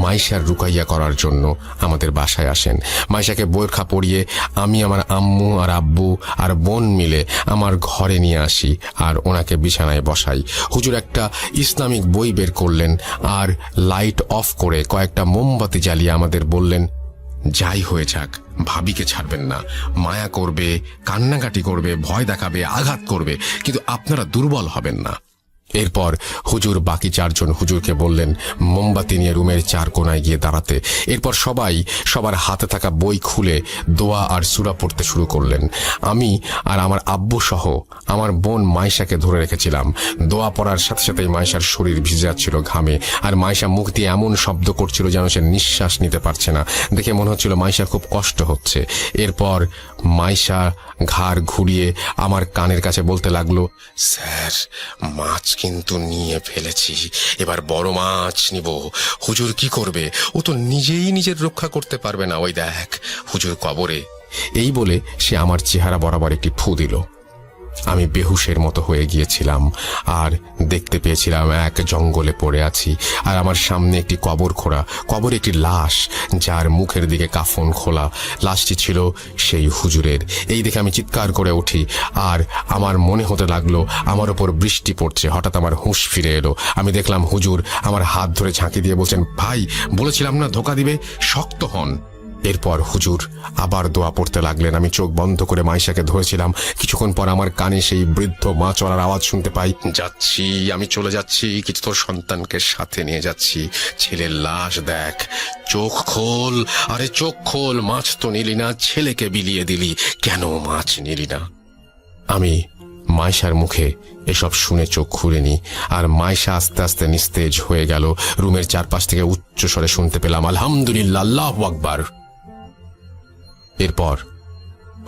মাইশার রুকাইয়া করার জন্য আমাদের বাসায় আসেন। মাইশাকে বোরখা পরিয়ে আমি আমার আম্মু আর আব্বু আর বোন মিলে আমার ঘরে নিয়ে আসি আর ওনাকে বিছানায় বসাই। হুজুর একটা ইসলামিক বই বের করলেন আর লাইট অফ করে কয়েকটা মোমবাতি জ্বালিয়ে আমাদের বললেন, যাই হয়ে যাক ভাবিকে ছাড়বেন না। মায়া করবে, কান্নাকাটি করবে, ভয় দেখাবে, আঘাত করবে, কিন্তু আপনারা দুর্বল হবেন না। এরপর হুজুর বাকি 4 জন হুজুরকে বললেন মোমবাতি নিয়ে রুমের 4 কোণায় গিয়ে দাঁড়াতে। এরপর সবাই সবার হাতে থাকা বই খুলে দোয়া আর সূরা পড়তে শুরু করলেন। আমি আর আমার আব্বু সহ আমার বোন মাইশাকে ধরে রেখেছিলাম। দোয়া পড়ার সাথে সাথেই মাইশার শরীর ভিজে যাচ্ছিল ঘামে, আর মাইশা মুখ দিয়ে এমন শব্দ করছিল যেন সে নিঃশ্বাস নিতে পারছে না। দেখে মনে হচ্ছিল মাইশার খুব কষ্ট হচ্ছে। এরপর মাইশা ঘাড় ঘুরিয়ে আমার কানের কাছে বলতে লাগলো, স্যার মাছ কিন্তু নিয়ে ফেলেছি, এবার বড় মাছ নিব। হুজুর কি করবে? ও তো নিজেই নিজের রক্ষা করতে পারবে না, ওই দেখ হুজুর কবরে। এই বলে সে আমার চেহারা বরাবর একটি ফু দিল। আমি বেহুশের মতো হয়ে গিয়েছিলাম আর দেখতে পেয়েছিলাম এক জঙ্গলে পড়ে আছি, আর আমার সামনে একটি কবর খোঁড়া, কবরে একটি লাশ যার মুখের দিকে কাফন খোলা। লাশটি ছিল সেই হুজুরের। এই দেখে আমি চিৎকার করে উঠি আর আমার মনে হতে লাগলো আমার ওপর বৃষ্টি পড়ছে। হঠাৎ আমার হুঁশ ফিরে এলো। আমি দেখলাম হুজুর আমার হাত ধরে ঝাঁকি দিয়ে বলছেন, ভাই বলেছিলাম না ধোঁকা দিবে, শক্ত হন। এরপর হুজুর আবার দোয়া পড়তে লাগলেন। আমি চোখ বন্ধ করে মাইশাকে ধরেছিলাম। কিছুক্ষণ পর আমার কানে সেই বৃদ্ধ মা চলার আওয়াজ শুনতে পাই, যাচ্ছি, আমি চলে যাচ্ছি, কিন্তু তোর সন্তানকে সাথে নিয়ে যাচ্ছি। ছেলের লাশ দেখ, চোখ খোল, আরে চোখ খোল, মাছ তো নিলি না, ছেলেকে বিলিয়ে দিলি, কেন মাছ নিলি না? আমি মাইশার মুখে এসব শুনে চোখ খুলিনি, আর মাইশা আস্তে আস্তে নিস্তেজ হয়ে গেল। রুমের চারপাশ থেকে উচ্চ স্বরে শুনতে পেলাম, আলহামদুলিল্লাহ, আল্লাহু আকবার। এরপর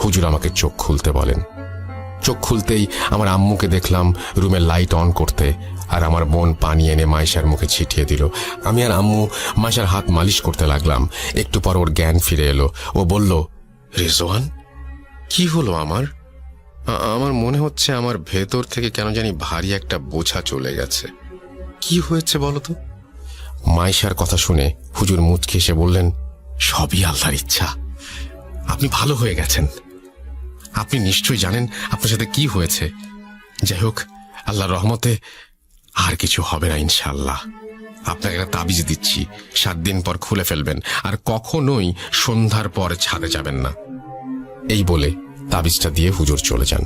হুজুর আমাকে চোখ খুলতে বলেন। চোখ খুলতেই আমার আম্মুকে দেখলাম রুমের লাইট অন করতে, আর আমার বোন পানি এনে মাইশার মুখে ছিটিয়ে দিল। আমি আর আম্মু মাইশার হাত মালিশ করতে লাগলাম। একটু পর ওর জ্ঞান ফিরে এলো। ও বলল, রেজওয়ান কি হলো? আমার মনে হচ্ছে আমার ভেতর থেকে কেন জানি ভারী একটা বোঝা চলে গেছে। কি হয়েছে বলো তো? মাইশার কথা শুনে হুজুর মুচকি এসে বললেন, সবই আল্লাহর ইচ্ছা, আপনি ভালো হয়ে গেছেন। আপনি নিশ্চয়ই জানেন আপনার সাথে কি হয়েছে। যাই হোক, আল্লাহর রহমতে আর কিছু হবে না ইনশাআল্লাহ। আপনাকে একটা তাবিজ দিচ্ছি, 7 দিন পর খুলে ফেলবেন, আর কখনোই সন্ধ্যার পর ছাদে যাবেন না। এই বলে তাবিজটা দিয়ে হুজুর চলে যান।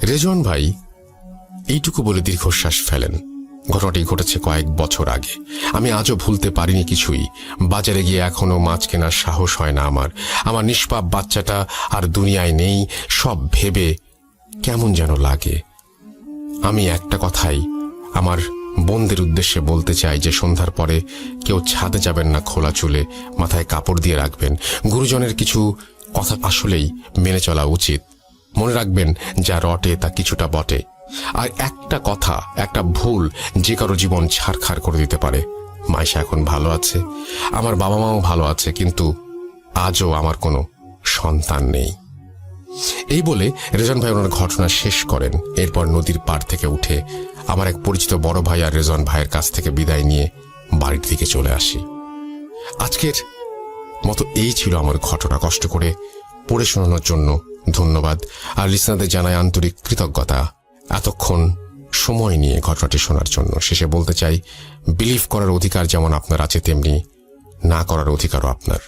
রেজওয়ান ভাই এইটুকু বলে দীর্ঘশ্বাস ফেলেন। ঘটনাটি ঘটেছে কয়েক বছর আগে। আমি আজও ভুলতে পারিনি কিছুই। বাজারে গিয়ে এখনো মাছ কেনার সাহস হয় না আমার নিষ্পাপ বাচ্চাটা আর দুনিয়ায় নেই, সব ভেবে কেমন যেন লাগে। আমি একটা কথাই আমার বোনদের উদ্দেশ্যে বলতে চাই যে সন্ধ্যার পরে কেউ ছাদে যাবেন না খোলা চুলে, মাথায় কাপড় দিয়ে রাখবেন। গুরুজনের কিছু কথা আসলেই মেনে চলা উচিত। মনে রাখবেন, যা রটে তা কিছুটা বটে। আর একটা কথা, একটা ভুল যে কারো জীবন ছারখার করে দিতে পারে। মাইশা এখন ভালো আছে, আমার বাবা মাও ভালো আছে, কিন্তু আজও আমার কোনো সন্তান নেই। এই বলে রেজন ভাই ওনার ঘটনা শেষ করেন। এরপর নদীর পাড় থেকে উঠে আমার এক পরিচিত বড় ভাই আর রেজন ভাইয়ের কাছ থেকে বিদায় নিয়ে বাড়ির দিকে চলে আসি। আজকের মতো এই ছিল আমার ঘটনা। কষ্ট করে পড়ে শোনানোর জন্য ধন্যবাদ, আর লিসনারদের জানাই আন্তরিক কৃতজ্ঞতা এতক্ষণ সময় নিয়ে ঘটনাটি শোনার জন্য। শেষে বলতে চাই, বিলিভ করার অধিকার যেমন আপনার আছে, তেমনি না করার অধিকারও আপনার।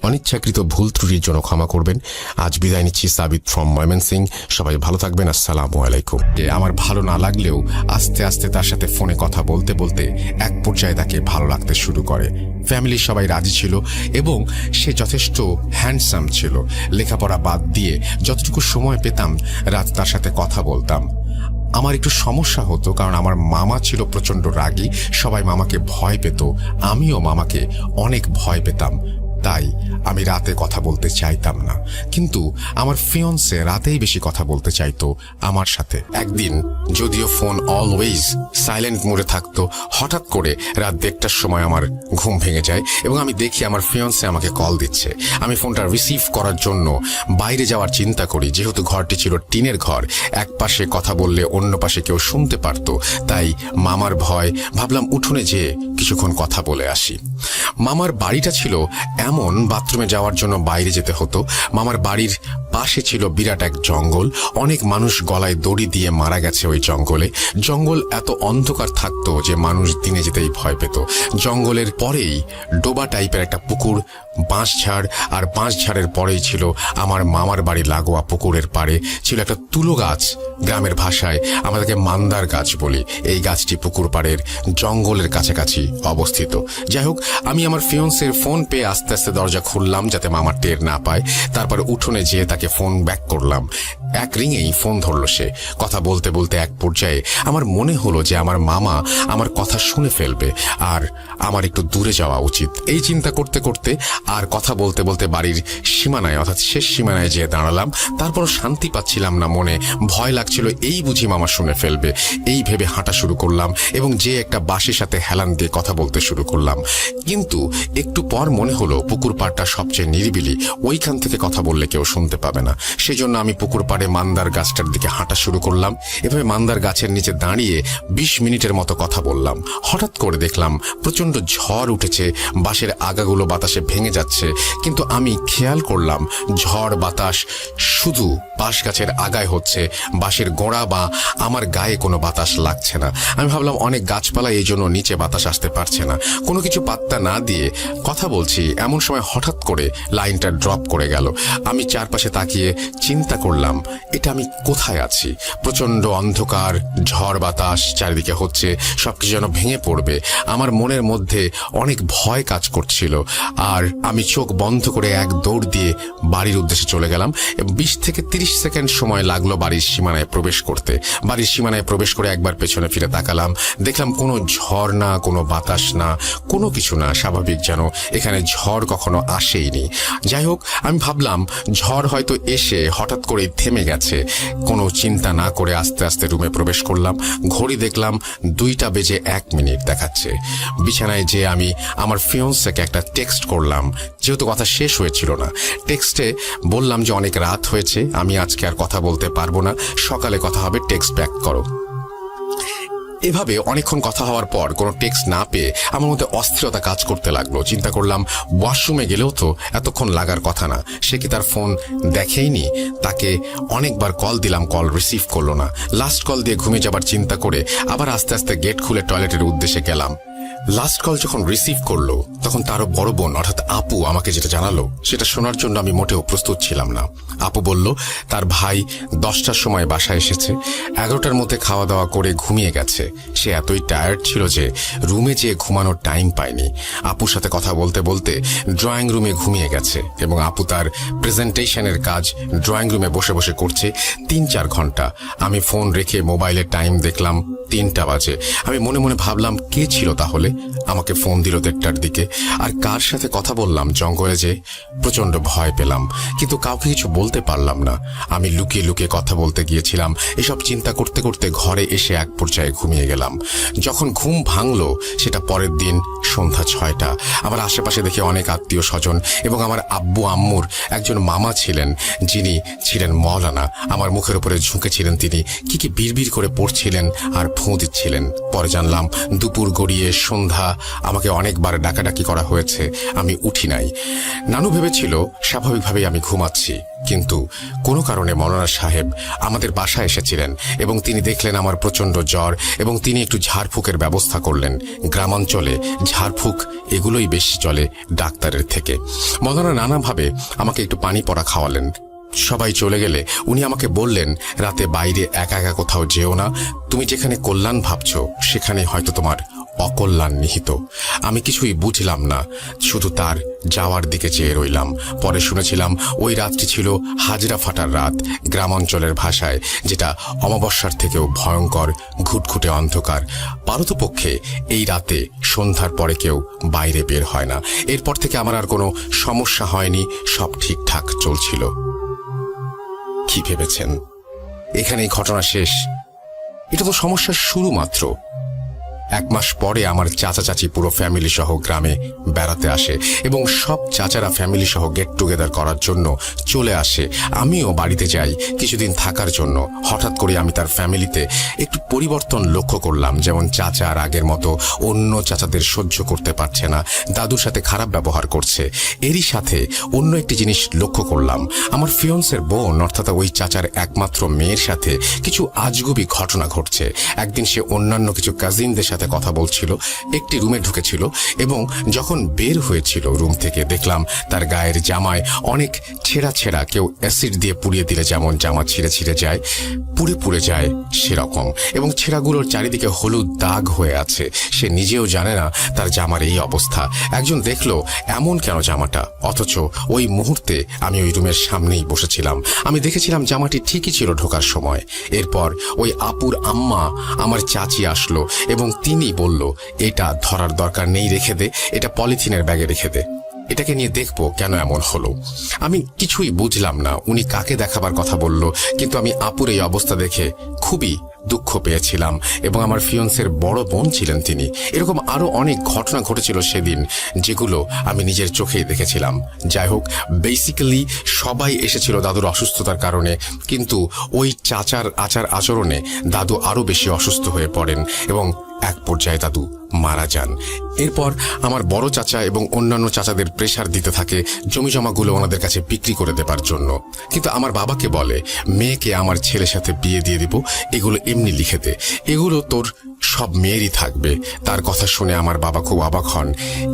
অনিচ্ছাকৃত ভুল ত্রুটির জন্য ক্ষমা করবেন। আজ বিদায় নিচ্ছি, সাবিত ফ্রম ময়মনসিং। সবাই ভালো থাকবেন। আসসালামু আলাইকুম। আমার ভালো না লাগলেও আস্তে আস্তে তার সাথে ফোনে কথা বলতে বলতে এক পর্যায়ে তাকে ভালো লাগতে শুরু করে। ফ্যামিলির সবাই রাজি ছিল এবং সে যথেষ্ট হ্যান্ডসাম ছিল। লেখাপড়া বাদ দিয়ে যতটুকু সময় পেতাম রাত তার সাথে কথা বলতাম। আমার একটু সমস্যা হতো, কারণ আমার মামা ছিল প্রচণ্ড রাগী। সবাই মামাকে ভয় পেত, আমিও মামাকে অনেক ভয় পেতাম। তাই আমি রাতে কথা বলতে চাইতাম না, কিন্তু আমার ফিয়ন্সে রাতেই বেশি কথা বলতে চাইতো আমার সাথে। একদিন যদিও ফোন অলওয়েজ সাইলেন্ট মোডে থাকতো, হঠাৎ করে রাত 1:30টার সময় আমার ঘুম ভেঙে যায় এবং আমি দেখি আমার ফিয়ন্সে আমাকে কল দিচ্ছে। আমি ফোনটা রিসিভ করার জন্য বাইরে যাওয়ার চিন্তা করি, যেহেতু ঘরটি ছিল টিনের ঘর, এক পাশে কথা বললে অন্য পাশে কেউ শুনতে পারত। তাই মামার ভয়, ভাবলাম উঠোনে যেয়ে কিছুক্ষণ কথা বলে আসি। মামার বাড়িটা ছিল এমন, বাথরুমে যাওয়ার জন্য বাইরে যেতে হতো। মামার বাড়ির পাশে ছিল বিরাট এক জঙ্গল, অনেক মানুষ গলায় দড়ি দিয়ে মারা গেছে ওই জঙ্গলে। জঙ্গল এত অন্ধকার থাকতো যে মানুষ দিনে যেতেই ভয় পেত। জঙ্গলের পরেই ডোবা টাইপের একটা পুকুর, বাঁশঝাড়, আর বাঁশঝাড়ের পরেই ছিল আমার মামার বাড়ি লাগোয়া পুকুরের পাড়ে ছিল একটা তুলো গাছ। গ্রামের ভাষায় আমাদেরকে মান্দার গাছ বলি। এই গাছটি পুকুর পাড়ের জঙ্গলের কাছাকাছি অবস্থিত। যাই হোক, আমি আমার ফিয়ন্সের ফোন পেয়ে আস্তে আস্তে দরজা খুললাম যাতে মামা টের না পায়। তারপর উঠোনে যেয়ে তাকে ফোন ব্যাক করলাম। এক রিংয়েই ফোন ধরল সে। কথা বলতে বলতে এক পর্যায়ে আমার মনে হলো যে আমার মামা আমার কথা শুনে ফেলবে আর আমার একটু দূরে যাওয়া উচিত। এই চিন্তা করতে করতে আর কথা বলতে বলতে বাড়ির সীমানায়, অর্থাৎ শেষ সীমানায় যেয়ে দাঁড়ালাম। তারপরও শান্তি পাচ্ছিলাম না, মনে ভয় লাগছিল এই বুঝি মামা শুনে ফেলবে। এই ভেবে হাঁটা শুরু করলাম এবং যে একটা বাঁশের সাথে হেলান দিয়ে কথা বলতে শুরু করলাম। কিন্তু একটু পর মনে হলো পুকুর পাড়টা সবচেয়ে নিরিবিলি, ওইখান থেকে কথা বললে কেউ শুনতে পাবে না। সেজন্য আমি পুকুর পাড়ে মান্দার গাছটার দিকে হাঁটা শুরু করলাম। এভাবে মান্দার গাছের নিচে দাঁড়িয়ে 20 মিনিটের মতো কথা বললাম। হঠাৎ করে দেখলাম প্রচন্ড ঝড় উঠেছে, বাঁশের আগাগুলো বাতাসে ভেঙে যাচ্ছে। কিন্তু আমি খেয়াল করলাম ঝড় বাতাস শুধু বাঁশ গাছের আগায় হচ্ছে, বাঁশের গোড়া বা আমার গায়ে কোনো বাতাস লাগছে না। আমি ভাবলাম অনেক গাছপালা, এই জন্য নিচে বাতাস আসতে পারছে না। কোনো কিছু পাত্তা না দিয়ে কথা বলছি, এমন সময় হঠাৎ করে লাইনটা ড্রপ করে গেল। আমি চারপাশে তাকিয়ে চিন্তা করলাম এটা আমি কোথায় আছি। প্রচন্ড অন্ধকার, ঝড় বাতাস চারিদিকে হচ্ছে, সবকিছু যেন ভেঙে পড়বে। আমার মনের মধ্যে অনেক ভয় কাজ করছিল আর আমি চোখ বন্ধ করে এক দৌড় দিয়ে বাড়ির উদ্দেশ্যে চলে গেলাম। 20 থেকে 30 সেকেন্ড সময় লাগলো বাড়ির সীমানায় প্রবেশ করতে। বাড়ির সীমানায় প্রবেশ করে একবার পেছনে ফিরে তাকালাম, দেখলাম কোনো ঝড় না, কোনো বাতাস না, কোনো কিছু না, স্বাভাবিক যেন এখানে ঝড় কখনো আসেইনি। যাই হোক, আমি ভাবলাম ঝড় হয়তো এসে হঠাৎ করে থেমে গেছে। কোনো চিন্তা না করে আস্তে আস্তে রুমে প্রবেশ করলাম। ঘড়ি দেখলাম 2:01 দেখাচ্ছে। বিছানায় যে আমি আমার ফিয়ন্সকে একটা টেক্সট করলাম, যেহেতু কথা শেষ হয়েছিল না। টেক্সটে বললাম যে অনেক রাত হয়েছে, আমি আজকে আর কথা বলতে পারবো না, সকালে কথা হবে, টেক্সট ব্যাক করো। এভাবে অনেকক্ষণ কথা হওয়ার পর কোনো টেক্সট না পেয়ে আমার মধ্যে অস্থিরতা কাজ করতে লাগলো। চিন্তা করলাম ওয়াশরুমে গেলেও তো এতক্ষণ লাগার কথা না, সে কি তার ফোন দেখেইনি? তাকে অনেকবার কল দিলাম, কল রিসিভ করলো না। লাস্ট কল দিয়ে ঘুমিয়ে যাবার চিন্তা করে আবার আস্তে আস্তে গেট খুলে টয়লেটের উদ্দেশ্যে গেলাম। লাস্ট কল যখন রিসিভ করলো তখন তারও বড় বোন অর্থাৎ আপু আমাকে যেটা জানালো সেটা শোনার জন্য আমি মোটেও প্রস্তুত ছিলাম না। আপু বলল তার ভাই 10টার সময় বাসায় এসেছে, 11টার মধ্যে খাওয়া দাওয়া করে ঘুমিয়ে গেছে। সে এতই টায়ার্ড ছিল যে রুমে যেয়ে ঘুমানোর টাইম পায়নি। আপুর সাথে কথা বলতে বলতে ড্রয়িং রুমে ঘুমিয়ে গেছে এবং আপু তার প্রেজেন্টেশনের কাজ ড্রয়িং রুমে বসে বসে করছে 3-4 ঘন্টা। আমি ফোন রেখে মোবাইলের টাইম দেখলাম 3টা বাজে। আমি মনে মনে ভাবলাম কে ছিল তাহলে আমাকে ফোন দিল 1টার দিকে, আর কার সাথে কথা বললাম জঙ্গলে যে। প্রচন্ড ভয় পেলাম, কিন্তু কাউকে কিছু বলতে পারলাম না। আমি লুকিয়ে লুকিয়ে কথা বলতে গিয়েছিলাম। এসব চিন্তা করতে করতে ঘরে এসে এক পর্যায়ে ঘুমিয়ে গেলাম। যখন ঘুম ভাঙলো সেটা পরের দিন সন্ধ্যা 6টা। আমার আশেপাশে দেখে অনেক আত্মীয় স্বজন এবং আমার আব্বু আম্মুর একজন মামা ছিলেন, যিনি ছিলেন মৌলানা। আমার মুখের উপরে ঝুঁকেছিলেন তিনি, কি বিড়বিড় করে পড়ছিলেন আর ফোঁ দিচ্ছিলেন। পরে জানলাম দুপুর গড়িয়ে সন্ধ্যা, আমাকে অনেকবার ডাকাডাকি করা হয়েছে, আমি উঠি নাই। নানু ভেবেছিল স্বাভাবিকভাবেই আমি ঘুমাচ্ছি, কিন্তু কোনো কারণে মৌলানা সাহেব আমাদের বাসায় এসেছিলেন এবং তিনি দেখলেন আমার প্রচন্ড জ্বর এবং তিনি একটু ঝাড়ফুঁকের ব্যবস্থা করলেন। গ্রামাঞ্চলে ঝাড়ফুঁক এগুলোই বেশি চলে ডাক্তারের থেকে। মৌলানা নানাভাবে আমাকে একটু পানি পড়া খাওয়ালেন। সবাই চলে গেলে উনি আমাকে বললেন, রাতে বাইরে একা একা কোথাও যেও না, তুমি যেখানে কল্যাণ ভাবছো সেখানে হয়তো তোমার অকল্যাণ নিহিত। আমি কিছুই বুঝলাম না, শুধু তার যাওয়ার দিকে চেয়ে রইলাম। পরে শুনেছিলাম ওই রাতটি ছিল হাজরা ফাটার রাত, গ্রামাঞ্চলের ভাষায় যেটা অমাবস্যার থেকেও ভয়ঙ্কর, ঘুটঘুটে অন্ধকার। পারতপক্ষে এই রাতে সন্ধ্যার পরে কেউ বাইরে বের হয় না। এরপর থেকে আমার আর কোনো সমস্যা হয়নি, সব ঠিকঠাক চলছিল। কি ভেবেছেন এখানেই ঘটনা শেষ? এটা তো সমস্যার শুরু মাত্র। 1 মাস পরে আমার চাচা চাচি পুরো ফ্যামিলি সহ গ্রামে বেড়াতে আসে এবং সব চাচারা ফ্যামিলি সহ গেট টুগেদার করার জন্য চলে আসে। আমিও বাড়িতে যাই কিছুদিন থাকার জন্য। হঠাৎ করে আমি তার ফ্যামিলিতে একটু পরিবর্তন লক্ষ্য করলাম। যেমন চাচা আর আগের মতো অন্য চাচাদের সহ্য করতে পারছে না, দাদুর সাথে খারাপ ব্যবহার করছে। এরই সাথে অন্য একটি জিনিস লক্ষ্য করলাম, আমার ফিয়ন্সের বোন অর্থাৎ ওই চাচার একমাত্র মেয়ের সাথে কিছু আজগুবি ঘটনা ঘটছে। একদিন সে অন্যান্য কিছু কাজিনদের সাথে কথা বলছিল, একটি রুমে ঢুকেছিল এবং যখন বের হয়েছিল রুম থেকে দেখলাম তার গায়ের জামায় অনেক ছেঁড়া ছেঁড়া, কেউ অ্যাসিড দিয়ে পুড়িয়ে দিলে যেমন জামা ছিঁড়ে ছিঁড়ে যায়, পুড়ে পুড়ে যায় সেরকম, এবং ছেঁড়াগুলোর চারিদিকে হলুদ দাগ হয়ে আছে। সে নিজেও জানে না তার জামার এই অবস্থা। একজন দেখলো এমন কেন জামাটা, অথচ ওই মুহূর্তে আমি ওই রুমের সামনেই বসেছিলাম। আমি দেখেছিলাম জামাটি ঠিকই ছিল ঢোকার সময়। এরপর ওই আপুর আম্মা আমার চাচি আসলো এবং তিনি বলল, এটা ধরার দরকার নেই, রেখে দে, এটা পলিথিনের ব্যাগে রেখে দে, এটাকে নিয়ে দেখবো কেন এমন হলো। আমি কিছুই বুঝলাম না উনি কাকে দেখাবার কথা বলল, কিন্তু আমি আপুর এই অবস্থা দেখে খুবই দুঃখ পেয়েছিলাম এবং আমার ফিয়ন্সের বড় বোন ছিলেন তিনি। এরকম আরো অনেক ঘটনা ঘটেছিল সেদিন, যেগুলো আমি নিজের চোখেই দেখেছিলাম। যাই হোক, বেসিক্যালি সবাই এসেছিল দাদুর অসুস্থতার কারণে, কিন্তু ওই চাচার আচার আচরণে দাদু আরো বেশি অসুস্থ হয়ে পড়েন এবং এক পর্যায়ে দাদু মারা যান। এরপর আমার বড় চাচা এবং অন্যান্য চাচাদের প্রেসার দিতে থাকে জমিজমাগুলো ওনাদের কাছে বিক্রি করে দেবার জন্য। কিন্তু আমার বাবাকে বলে, মেয়েকে আমার ছেলের সাথে বিয়ে দিয়ে দিব, এগুলো এমনি লিখে দে, এগুলো তোর সব মেয়েরই থাকবে। তার কথা শুনে আমার বাবা খুব অবাক হন।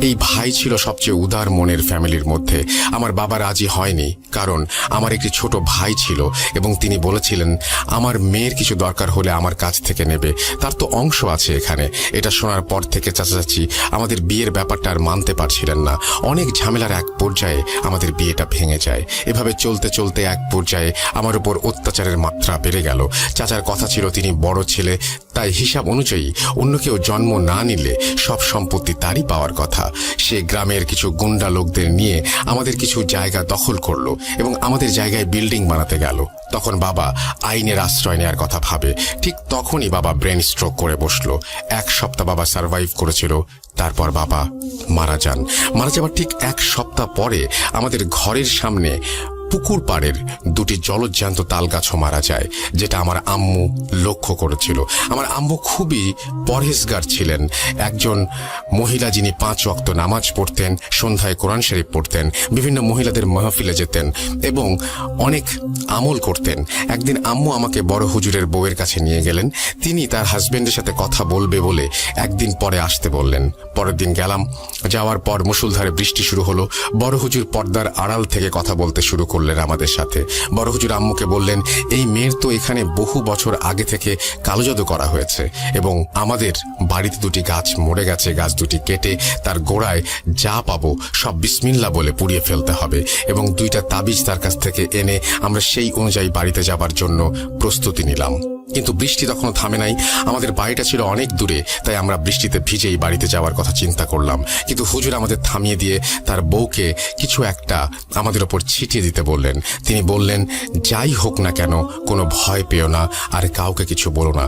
এই ভাই ছিল সবচেয়ে উদার মনের ফ্যামিলির মধ্যে। আমার বাবা রাজি হয়নি, কারণ আমার একটি ছোট ভাই ছিল এবং তিনি বলেছিলেন আমার মেয়ের কিছু দরকার হলে আমার কাছ থেকে নেবে, তার তো অংশ আছে এখানে। এটা শোনার পর থেকে চাচা চাচি আমাদের বিয়ের ব্যাপারটা আর মানতে পারছিলেন না। অনেক ঝামেলার এক পর্যায়ে আমাদের বিয়েটা ভেঙে যায়। এভাবে চলতে চলতে এক পর্যায়ে আমার উপর অত্যাচারের মাত্রা বেড়ে গেল। চাচার কথা ছিল তিনি বড় ছেলে, তাই হিসাব অনুযায়ী অন্য কেউ জন্ম না নিলে সব সম্পত্তি তারই পাওয়ার কথা। সে গ্রামের কিছু গুন্ডা লোকদের নিয়ে আমাদের কিছু জায়গা দখল করলো এবং আমাদের জায়গায় বিল্ডিং বানাতে গেল। তখন বাবা আইনের আশ্রয় নেওয়ার কথা ভাবে। ঠিক তখনই বাবা ব্রেন স্ট্রোক করে বসলো। 1 সপ্তাহ বাবা সার্ভাইভ করেছিল, তারপর বাবা মারা যান। মারা যাবার ঠিক 1 সপ্তাহ পরে আমাদের ঘরের সামনে পুকুর পাড়ের 2টি জলজ্যান্ত তাল গাছও মারা যায়, যেটা আমার আম্মু লক্ষ্য করেছিল। আমার আম্মু খুবই পরহেজগার ছিলেন, একজন মহিলা যিনি 5 ওয়াক্ত নামাজ পড়তেন, সন্ধ্যায় কোরআন শরীফ পড়তেন, বিভিন্ন মহিলাদের মাহফিলে যেতেন এবং অনেক আমল করতেন। একদিন আম্মু আমাকে বড় হুজুরের বউয়ের কাছে নিয়ে গেলেন। তিনি তার হাজবেন্ডের সাথে কথা বলবে বলে একদিন পরে আসতে বললেন। পরের দিন গেলাম। যাওয়ার পর মুষলধারে বৃষ্টি শুরু হলো। বড় হুজুর পর্দার আড়াল থেকে কথা বলতে শুরু করলেন আমাদের সাথে। বড় হুজুর আম্মুকে বললেন, এই মেয়ের তো এখানে বহু বছর আগে থেকে কালো জাদু করা হয়েছে এবং আমাদের বাড়িতে 2টি গাছ মরে গেছে, গাছ 2টি কেটে তার গোড়ায় যা পাবো সব বিসমিল্লাহ বলে পুড়িয়ে ফেলতে হবে এবং 2টা তাবিজ তার কাছ থেকে এনে আমরা সেই অনুযায়ী বাড়িতে যাবার জন্য প্রস্তুতি নিলাম। কিন্তু বৃষ্টি তখনও থামে নাই। আমাদের বাড়িটা ছিল অনেক দূরে, তাই আমরা বৃষ্টিতে ভিজেই বাড়িতে যাওয়ার কথা চিন্তা করলাম। কিন্তু হুজুর আমাদের থামিয়ে দিয়ে তার বউকে কিছু একটা আমাদের ওপর ছিটিয়ে দিতে বললেন। তিনি বললেন, যাই হোক না কেন কোনো ভয় পেও না আর কাউকে কিছু বলো না।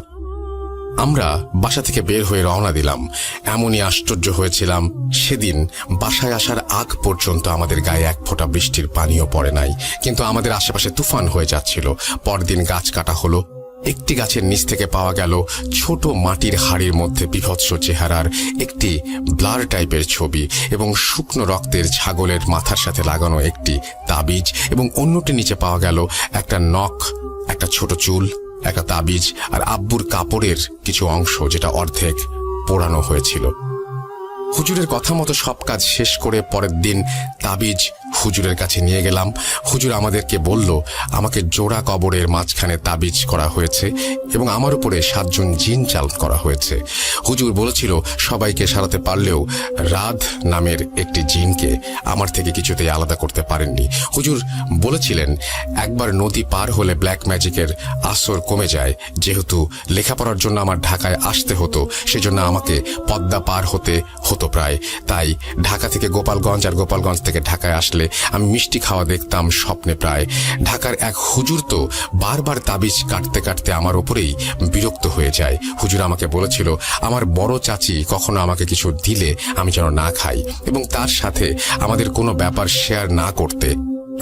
আমরা বাসা থেকে বের হয়ে রওনা দিলাম। এমনই আশ্চর্য হয়েছিলাম, সেদিন বাসায় আসার আগ পর্যন্ত আমাদের গায়ে 1 ফোঁটা বৃষ্টির পানিও পড়ে নাই, কিন্তু আমাদের আশেপাশে তুফান হয়ে যাচ্ছিল। পরদিন গাছ কাটা হলো। একটি গাছের নিচ থেকে পাওয়া গেল ছোট মাটির হাড়ির মধ্যে বিভৎস চেহারার একটি ব্লার টাইপের ছবি এবং শুকনো রক্তের ছাগলের মাথার সাথে লাগানো একটি তাবিজ, এবং অন্যটি নিচে পাওয়া গেল একটা নখ, একটা ছোট চুল, একটা তাবিজ আর আব্বুর কাপড়ের কিছু অংশ যেটা অর্ধেক পোড়ানো হয়েছিল। হুজুরের কথা মতো সব কাজ শেষ করে পরের দিন তাবিজ হুজুরের কাছে নিয়ে গেলাম। হুজুর আমাদেরকে বলল আমাকে জোড়া কবরের মাঝখানে তাবিজ করা হয়েছে এবং আমার উপরে 7 জন জিন চালন করা হয়েছে। হুজুর বলেছিল সবাইকে সারাতে পারলেও রাধ নামের একটি জিনকে আমার থেকে কিছুতেই আলাদা করতে পারেননি। হুজুর বলেছিলেন একবার নদী পার হলে ব্ল্যাক ম্যাজিকের আসর কমে যায়। যেহেতু লেখাপড়ার জন্য আমার ঢাকায় আসতে হতো, সেজন্য আমাকে পদ্মা পার হতে হতো প্রায়। তাই ঢাকা থেকে গোপালগঞ্জ আর গোপালগঞ্জ থেকে ঢাকায় আসলে আমি মিষ্টি খাওয়া দেখতাম স্বপ্নে প্রায়। ঢাকার এক হুজুর তো বারবার তাবিজ কাটতে কাটতে আমার উপরেই বিরক্ত হয়ে যায়। হুজুর আমাকে বলেছিল আমার বড় চাচি কখনো আমাকে কিছু দিলে আমি যেন না খাই এবং তার সাথে আমাদের কোনো ব্যাপার শেয়ার না করতে।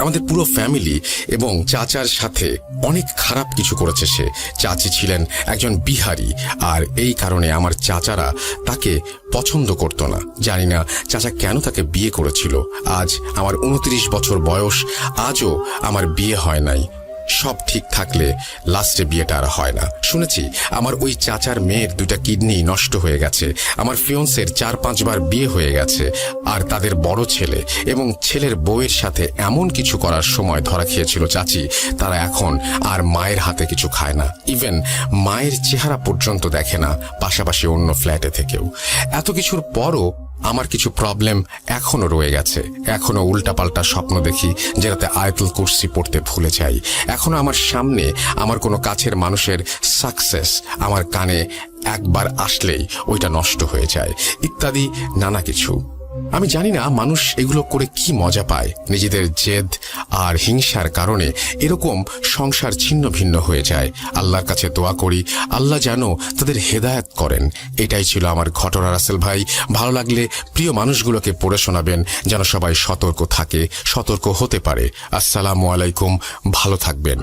আমাদের পুরো ফ্যামিলি এবং চাচার সাথে অনেক খারাপ কিছু করেছে সে। চাচি ছিলেন একজন বিহারি, আর এই কারণে আমার চাচারা তাকে পছন্দ করতো না। জানি না চাচা কেন তাকে বিয়ে করেছিল। আজ আমার 29 বছর বয়স, আজও আমার বিয়ে হয় নাই। সব ঠিক থাকলে লাস্টে বিয়েটা আর হয় না। শুনেছি আমার ওই চাচার মেয়ের 2টা কিডনি নষ্ট হয়ে গেছে। আমার ফিয়ন্সের 4-5 বার বিয়ে হয়ে গেছে, আর তাদের বড় ছেলে এবং ছেলের বউয়ের সাথে এমন কিছু করার সময় ধরা খেয়েছিল চাচি। তারা এখন আর মায়ের হাতে কিছু খায় না, ইভেন মায়ের চেহারা পর্যন্ত দেখে না, পাশাপাশি অন্য ফ্ল্যাটে থেকেও। এত কিছুর পরও আমার কিছু প্রবলেম এখনো রয়ে গেছে। এখনো উল্টাপাল্টা স্বপ্ন দেখি, যেটাতে আয়াতুল কুরসি পড়তে ভুলে যাই। এখনো আমার সামনে আমার কোনো কাছের মানুষের সাকসেস আমার কানে একবার আসলেই ওইটা নষ্ট হয়ে যায়, ইত্যাদি নানা কিছু। আমি জানি না মানুষ এগুলো করে কি মজা পায়। নিজেদের জেদ আর হিংসার কারণে এরকম সংসার ছিন্ন ভিন্ন হয়ে যায়। আল্লাহর কাছে দোয়া করি আল্লাহ যেন তাদের হেদায়েত করেন। এটাই ছিল আমার ঘটনা রাসেল ভাই। ভালো লাগলে প্রিয় মানুষগুলোকে পড়ে শোনাবেন, যেন সবাই সতর্ক থাকে, সতর্ক হতে পারে। আসসালামু আলাইকুম, ভালো থাকবেন।